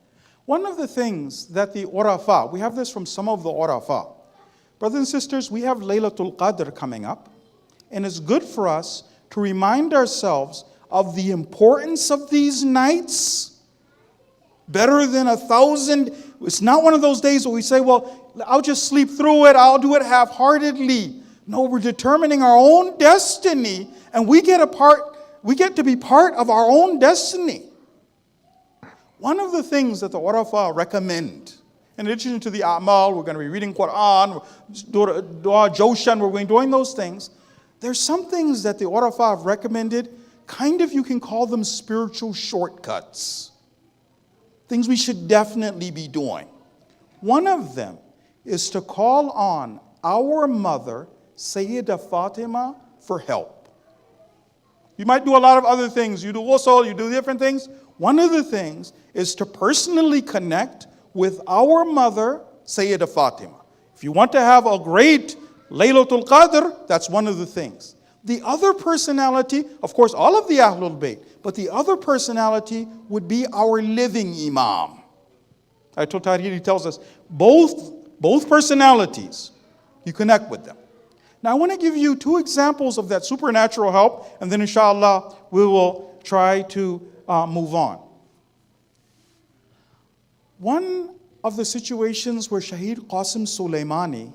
One of the things that the Urafa, we have this from some of the Urafa. Brothers and sisters, we have Laylatul Qadr coming up. And it's good for us to remind ourselves of the importance of these nights. Better than 1,000. It's not one of those days where we say, well, I'll just sleep through it. I'll do it half-heartedly. No, we're determining our own destiny. And we get to be part of our own destiny. One of the things that the Urafa recommend, in addition to the A'mal, we're going to be reading Quran, Dua, Joshan, we're going to be doing those things. There's some things that the Urafa have recommended, kind of you can call them spiritual shortcuts. Things we should definitely be doing. One of them is to call on our mother, Sayyidah Fatima, for help. You might do a lot of other things. You do ghusl, you do different things. One of the things is to personally connect with our mother, Sayyidah Fatima. If you want to have a great Laylatul Qadr, that's one of the things. The other personality, of course, all of the Ahlul Bayt, but the other personality would be our living Imam. Ayatul Tahrir tells us both personalities, you connect with them. Now, I want to give you two examples of that supernatural help, and then inshallah, we will try to move on. One of the situations where Shaykh Qasim Soleimani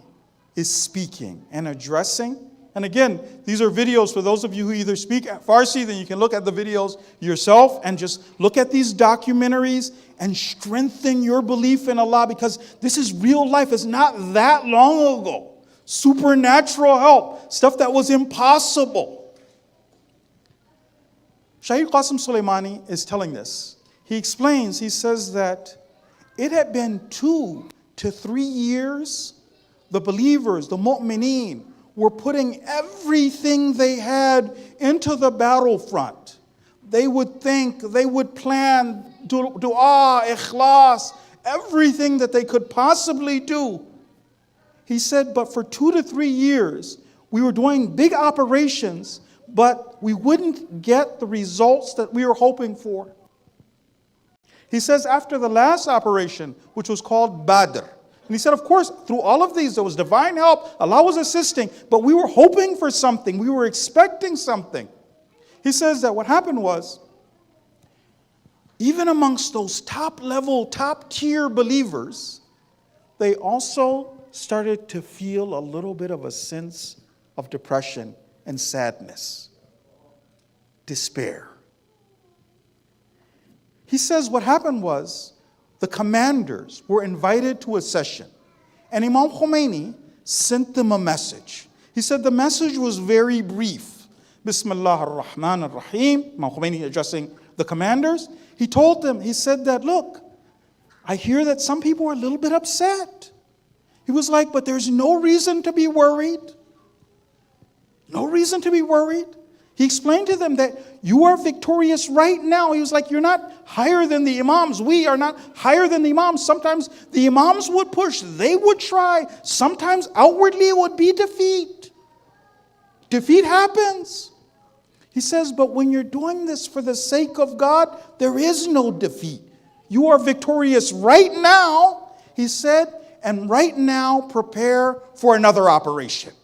is speaking and addressing. And again, these are videos for those of you who either speak Farsi, then you can look at the videos yourself and just look at these documentaries and strengthen your belief in Allah, because this is real life. It's not that long ago. Supernatural help, stuff that was impossible. Shaykh Qasim Soleimani is telling this. He explains, he says that it had been 2 to 3 years, the believers, the mu'mineen, were putting everything they had into the battlefront. They would think, they would plan, dua, ikhlas, everything that they could possibly do. He said, but for 2 to 3 years, we were doing big operations, but we wouldn't get the results that we were hoping for. He says after the last operation, which was called Badr, and he said, of course, through all of these, there was divine help. Allah was assisting, but we were hoping for something. We were expecting something. He says that what happened was, even amongst those top level, top tier believers, they also started to feel a little bit of a sense of depression and sadness, despair. He says what happened was, the commanders were invited to a session, and Imam Khomeini sent them a message. He said the message was very brief. Bismillah ar-Rahman ar-Rahim, Imam Khomeini addressing the commanders. He told them, he said that, look, I hear that some people are a little bit upset. He was like, but there's no reason to be worried. No reason to be worried. He explained to them that you are victorious right now. He was like, you're not higher than the Imams. We are not higher than the Imams. Sometimes the Imams would push. They would try. Sometimes outwardly it would be defeat. Defeat happens. He says, but when you're doing this for the sake of God, there is no defeat. You are victorious right now, he said, and right now prepare for another operation.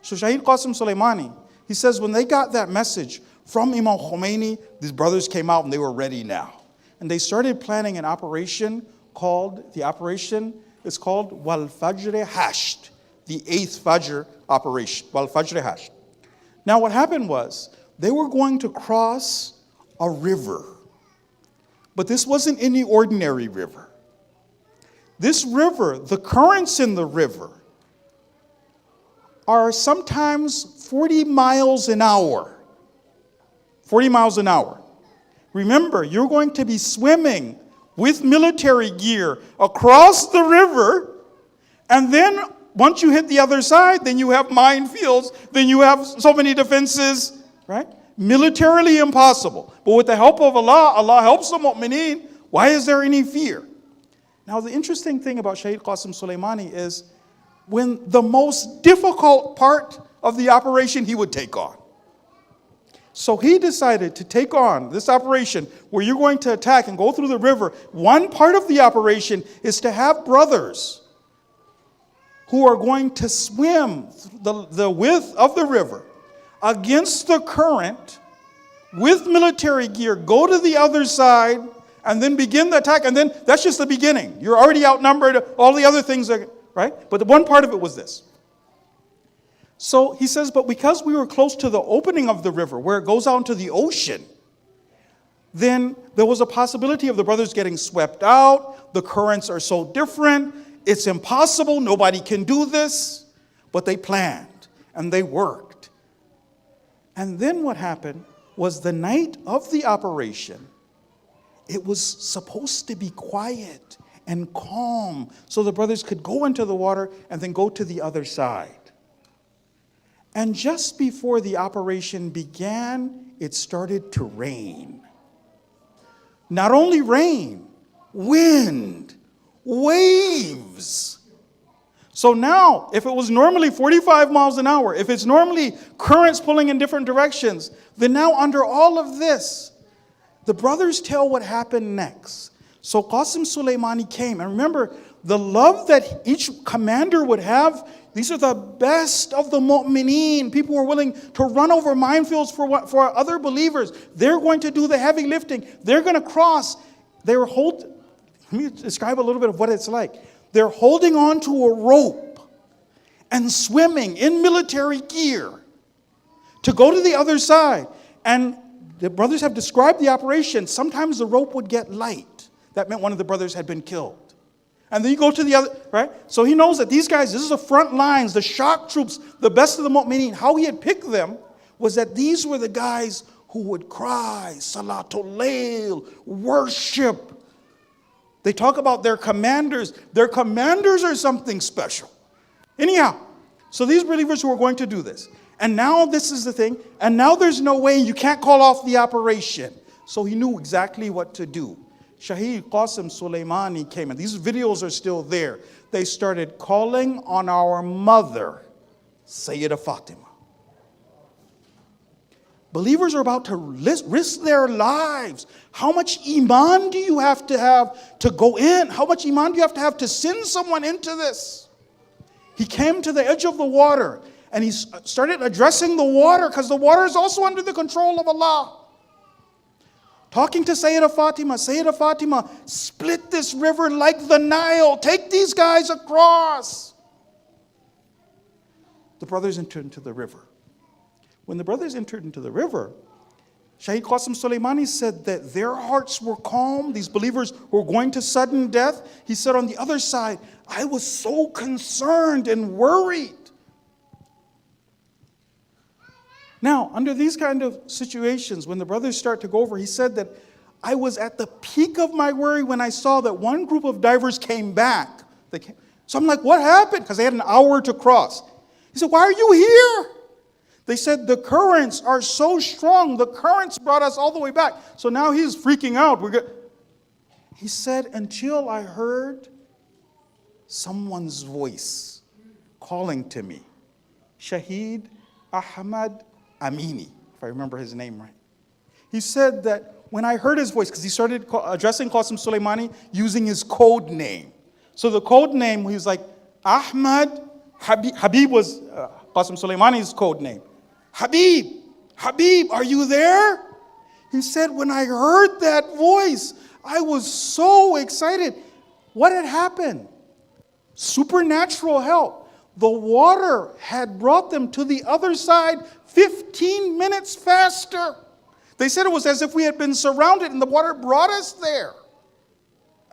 So Shaykh Qasim Soleimani, he says when they got that message from Imam Khomeini, these brothers came out and they were ready now. And they started planning an operation called, the operation is called Wal Fajr Hasht, the 8th Fajr operation, Wal Fajr Hasht. Now what happened was, they were going to cross a river. But this wasn't any ordinary river. This river, the currents in the river, are sometimes 40 miles an hour. 40 miles an hour. Remember, you're going to be swimming with military gear across the river, and then once you hit the other side, then you have minefields, then you have so many defenses, right? Militarily impossible. But with the help of Allah, Allah helps the mu'mineen. Why is there any fear? Now, the interesting thing about Shaykh Qasim Soleimani is when the most difficult part of the operation he would take on. So he decided to take on this operation where you're going to attack and go through the river. One part of the operation is to have brothers who are going to swim the width of the river against the current with military gear, go to the other side, and then begin the attack. And then that's just the beginning. You're already outnumbered. All the other things are, right? But the one part of it was this. So he says, but because we were close to the opening of the river, where it goes out into the ocean, then there was a possibility of the brothers getting swept out. The currents are so different. It's impossible. Nobody can do this. But they planned and they worked. And then what happened was the night of the operation, it was supposed to be quiet and calm so the brothers could go into the water and then go to the other side. And just before the operation began, it started to rain. Not only rain, wind, waves. So now, if it was normally 45 miles an hour, if it's normally currents pulling in different directions, then now under all of this, the brothers tell what happened next. So Qasim Soleimani came, and remember, the love that each commander would have, these are the best of the mu'mineen. People who are willing to run over minefields for other believers. They're going to do the heavy lifting. They're going to cross. They were Let me describe a little bit of what it's like. They're holding on to a rope and swimming in military gear to go to the other side. And the brothers have described the operation. Sometimes the rope would get light. That meant one of the brothers had been killed. And then you go to the other, right? So he knows that these guys, this is the front lines, the shock troops, the best of the mu'mineen. How he had picked them was that these were the guys who would cry, Salatul Layl, worship. They talk about their commanders. Their commanders are something special. Anyhow, so these believers who are going to do this. And now this is the thing. And now there's no way, you can't call off the operation. So he knew exactly what to do. Shaykh Qasim Sulaimani came in. These videos are still there. They started calling on our mother, Sayyidah Fatima. Believers are about to risk their lives. How much iman do you have to go in? How much iman do you have to send someone into this? He came to the edge of the water and he started addressing the water because the water is also under the control of Allah. Talking to Sayyidah Fatima, split this river like the Nile. Take these guys across. The brothers entered into the river. When the brothers entered into the river, Shaykh Qasim Sulaimani said that their hearts were calm. These believers were going to sudden death. He said on the other side, I was so concerned and worried. Now, under these kind of situations, when the brothers start to go over, he said that I was at the peak of my worry when I saw that one group of divers came back. So I'm like, what happened? Because they had an hour to cross. He said, why are you here? They said, the currents are so strong. The currents brought us all the way back. So now he's freaking out. He said, until I heard someone's voice calling to me. Shaheed Ahmad Amini, if I remember his name right. He said that when I heard his voice, because he started addressing Qasim Sulaimani using his code name. So the code name, he was like, Ahmad, Habib was Qasim Sulaimani's code name. Habib, are you there? He said, when I heard that voice, I was so excited. What had happened? Supernatural help. The water had brought them to the other side 15 minutes faster. They said it was as if we had been surrounded and the water brought us there.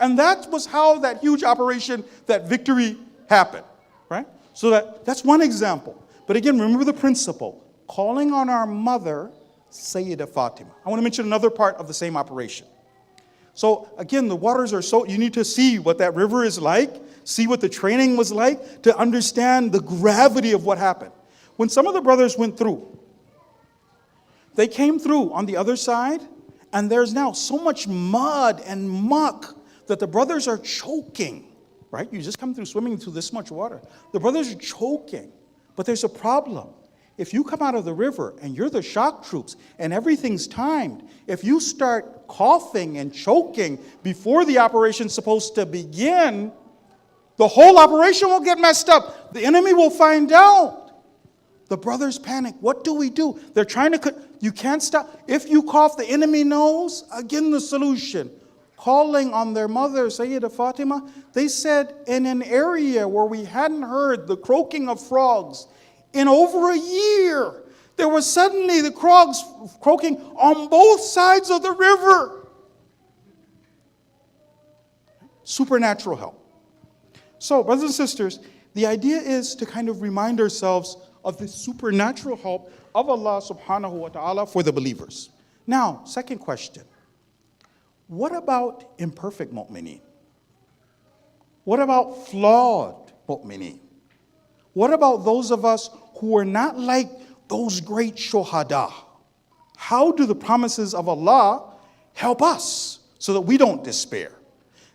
And that was how that huge operation, that victory happened, right? So that's one example. But again, remember the principle. Calling on our mother, Sayyidah Fatima. I want to mention another part of the same operation. So again, the waters are so, you need to see what that river is like, see what the training was like to understand the gravity of what happened. When some of the brothers went through, they came through on the other side, and there's now so much mud and muck that the brothers are choking, right? You just come through swimming through this much water. The brothers are choking, but there's a problem. If you come out of the river and you're the shock troops and everything's timed, if you start coughing and choking before the operation's supposed to begin, the whole operation will get messed up. The enemy will find out. The brothers panic. What do we do? They're trying to, you can't stop. If you cough, the enemy knows. Again, the solution. Calling on their mother, Sayyidah Fatima, they said in an area where we hadn't heard the croaking of frogs in over a year, there was suddenly the frogs croaking on both sides of the river. Supernatural help. So, brothers and sisters, the idea is to kind of remind ourselves of the supernatural help of Allah subhanahu wa ta'ala for the believers. Now, second question. What about imperfect mu'mineen? What about flawed mu'mineen? What about those of us who are not like those great shuhada? How do the promises of Allah help us so that we don't despair?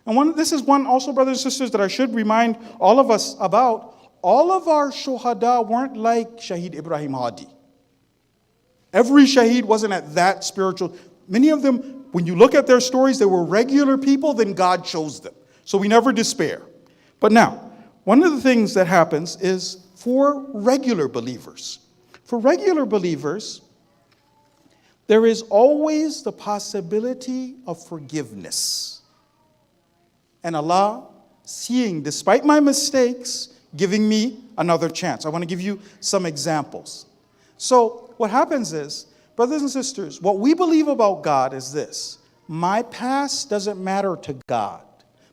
And this is one also, brothers and sisters, that I should remind all of us about. All of our shuhada weren't like Shaheed Ibrahim Hadi. Every shaheed wasn't at that spiritual. Many of them, when you look at their stories, they were regular people, then God chose them. So we never despair. But now, one of the things that happens is for regular believers. For regular believers, there is always the possibility of forgiveness. And Allah, seeing despite my mistakes, giving me another chance. I want to give you some examples. So what happens is, brothers and sisters, what we believe about God is this. My past doesn't matter to God.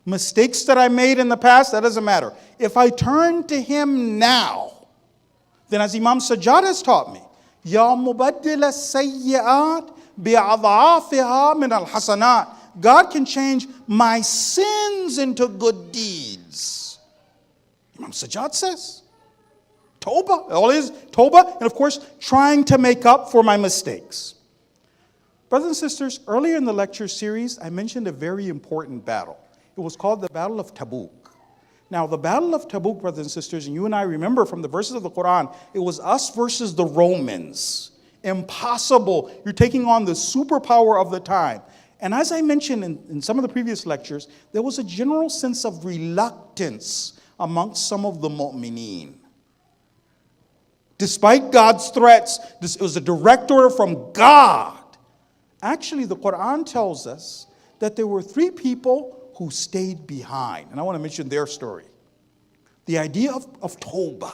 Mistakes that I made in the past, that doesn't matter. If I turn to Him now, then as Imam Sajjad has taught me, Ya mubaddil as-sayyi'at bi'adha'afiha min al-hasanat. God can change my sins into good deeds. Imam Sajjad says, Tawbah, all is Tawbah, and of course, trying to make up for my mistakes. Brothers and sisters, earlier in the lecture series, I mentioned a very important battle. It was called the Battle of Tabuk. Now, the Battle of Tabuk, brothers and sisters, and you and I remember from the verses of the Quran, it was us versus the Romans. Impossible. You're taking on the superpower of the time. And as I mentioned in some of the previous lectures, there was a general sense of reluctance amongst some of the mu'mineen. Despite God's threats, it was a direct order from God. Actually, the Quran tells us that there were 3 people who stayed behind. And I want to mention their story. The idea of Tawbah.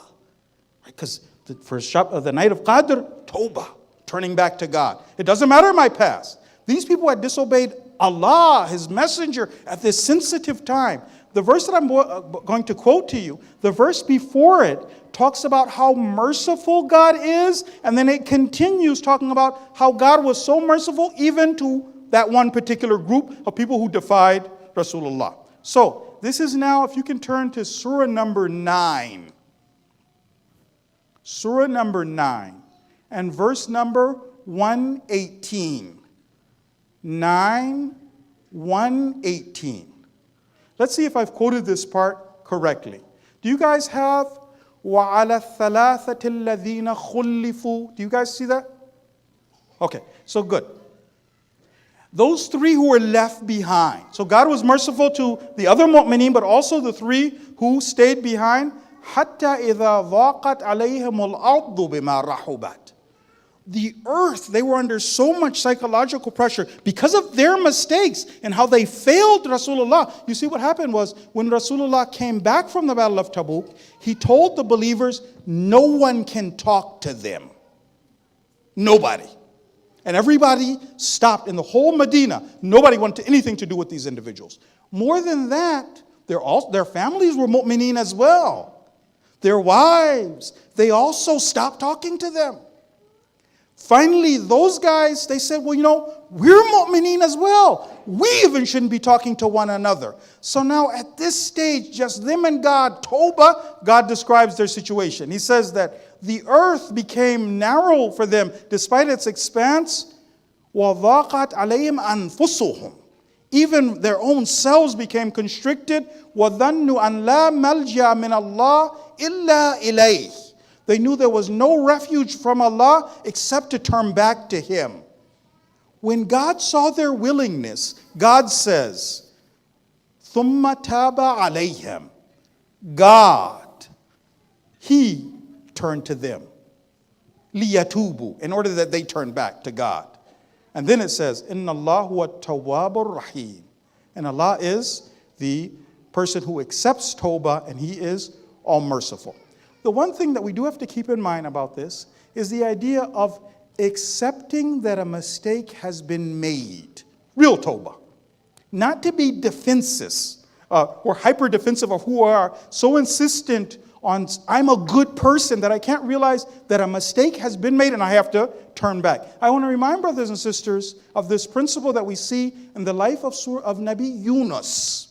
Because the night of Qadr, Tawbah, turning back to God. It doesn't matter my past. These people had disobeyed Allah, His messenger, at this sensitive time. The verse that I'm going to quote to you, the verse before it talks about how merciful God is, and then it continues talking about how God was so merciful even to that one particular group of people who defied Rasulullah. So, this is now, if you can turn to Surah number 9. Surah number 9 and verse number 118. 118. Let's see if I've quoted this part correctly. Do you guys have وَعَلَى الثَّلَاثَةِ الَّذِينَ خُلِّفُوا? Do you guys see that? Okay, so good. Those 3 who were left behind. So God was merciful to the other mu'mineen, but also the 3 who stayed behind. حَتَّى إِذَا ضَاقَتْ عَلَيْهِمُ الْأَرْضُ بِمَا رَحُبَتْ. The earth, they were under so much psychological pressure because of their mistakes and how they failed Rasulullah. You see, what happened was when Rasulullah came back from the Battle of Tabuk, he told the believers, no one can talk to them. Nobody. And everybody stopped in the whole Medina. Nobody wanted anything to do with these individuals. More than that, their families were mu'mineen as well. Their wives, they also stopped talking to them. Finally, those guys, they said, well, we're mu'mineen as well. We even shouldn't be talking to one another. So now at this stage, just them and God, Tawbah, God describes their situation. He says that the earth became narrow for them despite its expanse. وَضَاقَتْ عَلَيْهِمْ أَنفُسُهُمْ. Even their own selves became constricted. وَظَنُّوا أَنْ لَا مَلْجَأَ مِنَ اللَّهِ إِلَّا إِلَيْهِ. They knew there was no refuge from Allah except to turn back to Him. When God saw their willingness, God says, ثُمَّ تَابَ عَلَيْهِمْ. God, He turned to them. لِيَتُوبُوا. In order that they turn back to God. And then it says, إِنَّ اللَّهُ هُوَ التَّوَّابُ الرَّحِيمُ. And Allah is the person who accepts Tawbah, and He is all merciful. The one thing that we do have to keep in mind about this is the idea of accepting that a mistake has been made. Real Tawbah. Not to be defensive or hyper-defensive of who are so insistent on I'm a good person that I can't realize that a mistake has been made and I have to turn back. I want to remind brothers and sisters of this principle that we see in the life of Nabi Yunus.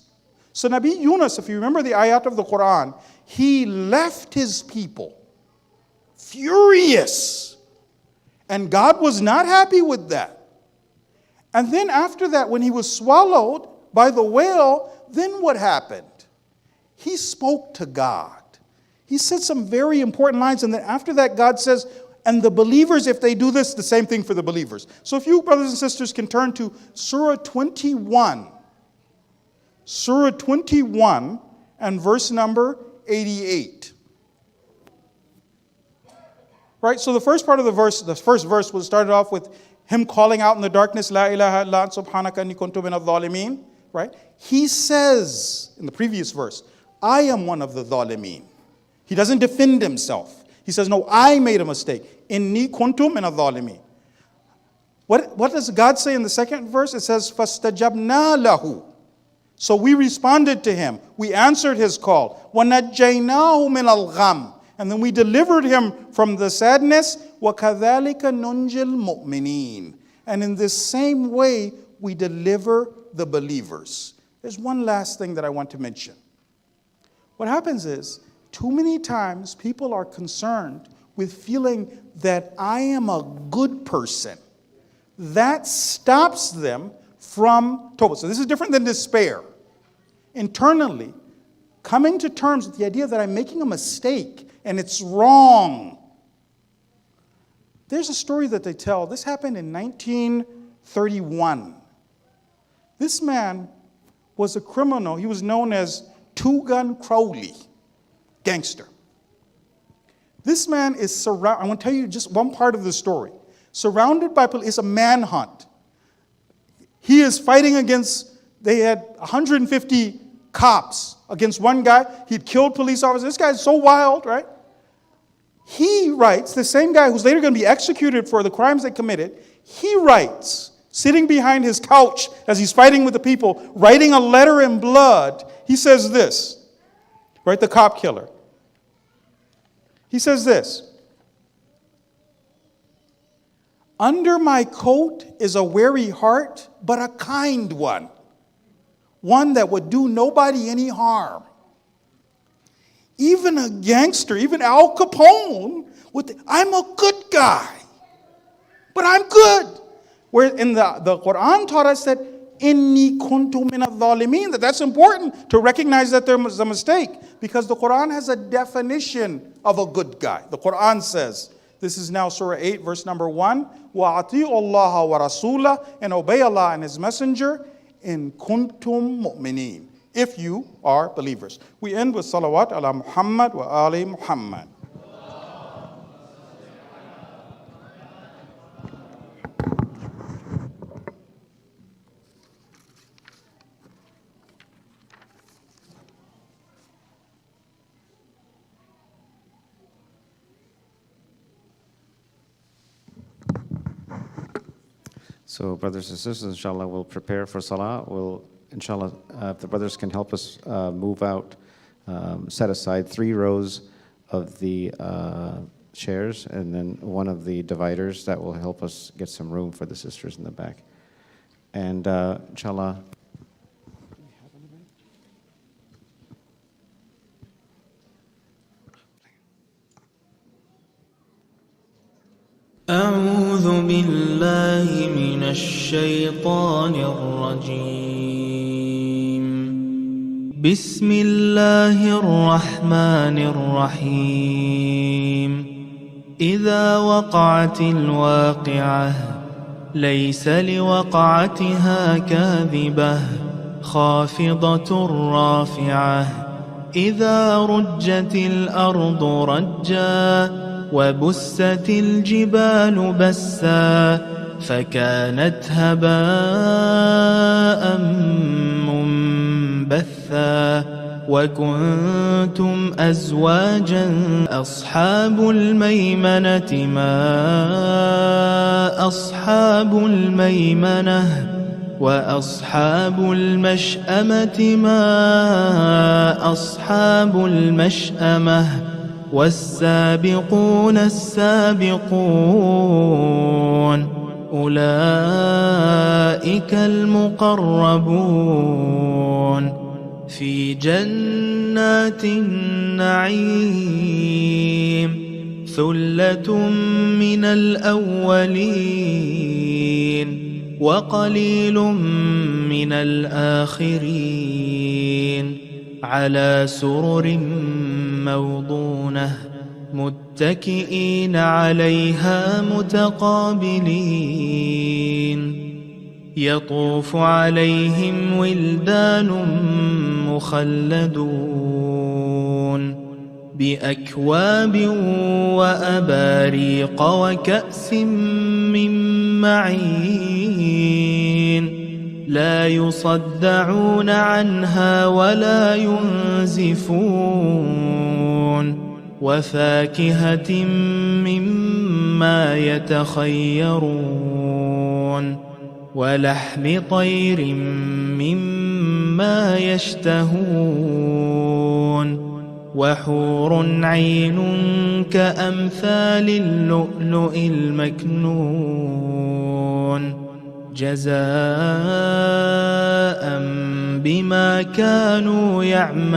So Nabi Yunus, if you remember the ayat of the Quran, he left his people furious. And God was not happy with that. And then after that, when he was swallowed by the whale, then what happened? He spoke to God. He said some very important lines. And then after that, God says, and the believers, if they do this, the same thing for the believers. So if you, brothers and sisters, can turn to Surah 21. Surah 21 and verse number 88. Right, so the first part of the verse, the first verse was started off with him calling out in the darkness, La ilaha illa ant subhanaka inni kuntu minadh dhalimin. right? He says in the previous verse, I am one of the dhalimeen. He doesn't defend himself. He says, no, I made a mistake. Inni kuntum min al-dhalimeen. What does God say in the second verse? It says, فَاسْتَجَبْنَا لَهُ. So we responded to him. We answered his call. وَنَجَّيْنَاهُ مِنَ الْغَمِّ. And then we delivered him from the sadness. وَكَذَلِكَ نُنْجِي الْمُؤْمِنِينَ. And in this same way, we deliver the believers. There's one last thing that I want to mention. What happens is, too many times people are concerned with feeling that I am a good person. That stops them from tawbah. So this is different than despair. Internally, coming to terms with the idea that I'm making a mistake and it's wrong. There's a story that they tell. This happened in 1931. This man was a criminal. He was known as Two-Gun Crowley, gangster. This man is surrounded. I want to tell you just one part of the story. Surrounded by police, it's a manhunt. He is fighting against, they had 150 cops against one guy. He'd killed police officers. This guy's so wild, right? He writes, the same guy who's later going to be executed for the crimes they committed, he writes, sitting behind his couch as he's fighting with the people, writing a letter in blood. He says this, right? The cop killer. He says this. Under my coat is a wary heart, but a kind one. One that would do nobody any harm. Even a gangster, even Al Capone, I'm a good guy. But I'm good. Where in the Quran taught us that Inni kuntu min al-dhalimeen, that's important to recognize that there was a mistake. Because the Quran has a definition of a good guy. The Quran says, this is now Surah 8, verse number 1. وَأَطِيعُوا اللَّهَ وَرَسُولَهُ, and obey Allah and His Messenger, in kuntum mu'mineen, if you are believers. We end with salawat ala Muhammad wa ali Muhammad.
So, brothers and sisters, inshallah, we'll prepare for salah. We'll, inshallah, if the brothers can help us move out, set aside 3 rows of the chairs and then one of the dividers that will help us get some room for the sisters in the back. And inshallah,
أعوذ بالله من الشيطان الرجيم بسم الله الرحمن الرحيم إذا وقعت الواقعة ليس لوقعتها كاذبة خافضة رافعة إذا رجت الأرض رجا وبست الجبال بسا فكانت هباء منبثا وكنتم أزواجا أصحاب الميمنة ما أصحاب الميمنة وأصحاب المشأمة ما أصحاب المشأمة والسابقون السابقون أولئك المقربون في جنات النعيم ثلة من الأولين وقليل من الآخرين على سرر موضونة متكئين عليها متقابلين يطوف عليهم ولدان مخلدون بأكواب وأباريق وكأس من معين لا يصدعون عنها ولا ينزفون وفاكهة مما يتخيرون ولحم طير مما يشتهون وحور عين كأمثال اللؤلؤ المكنون جزاء بما كانوا يعملون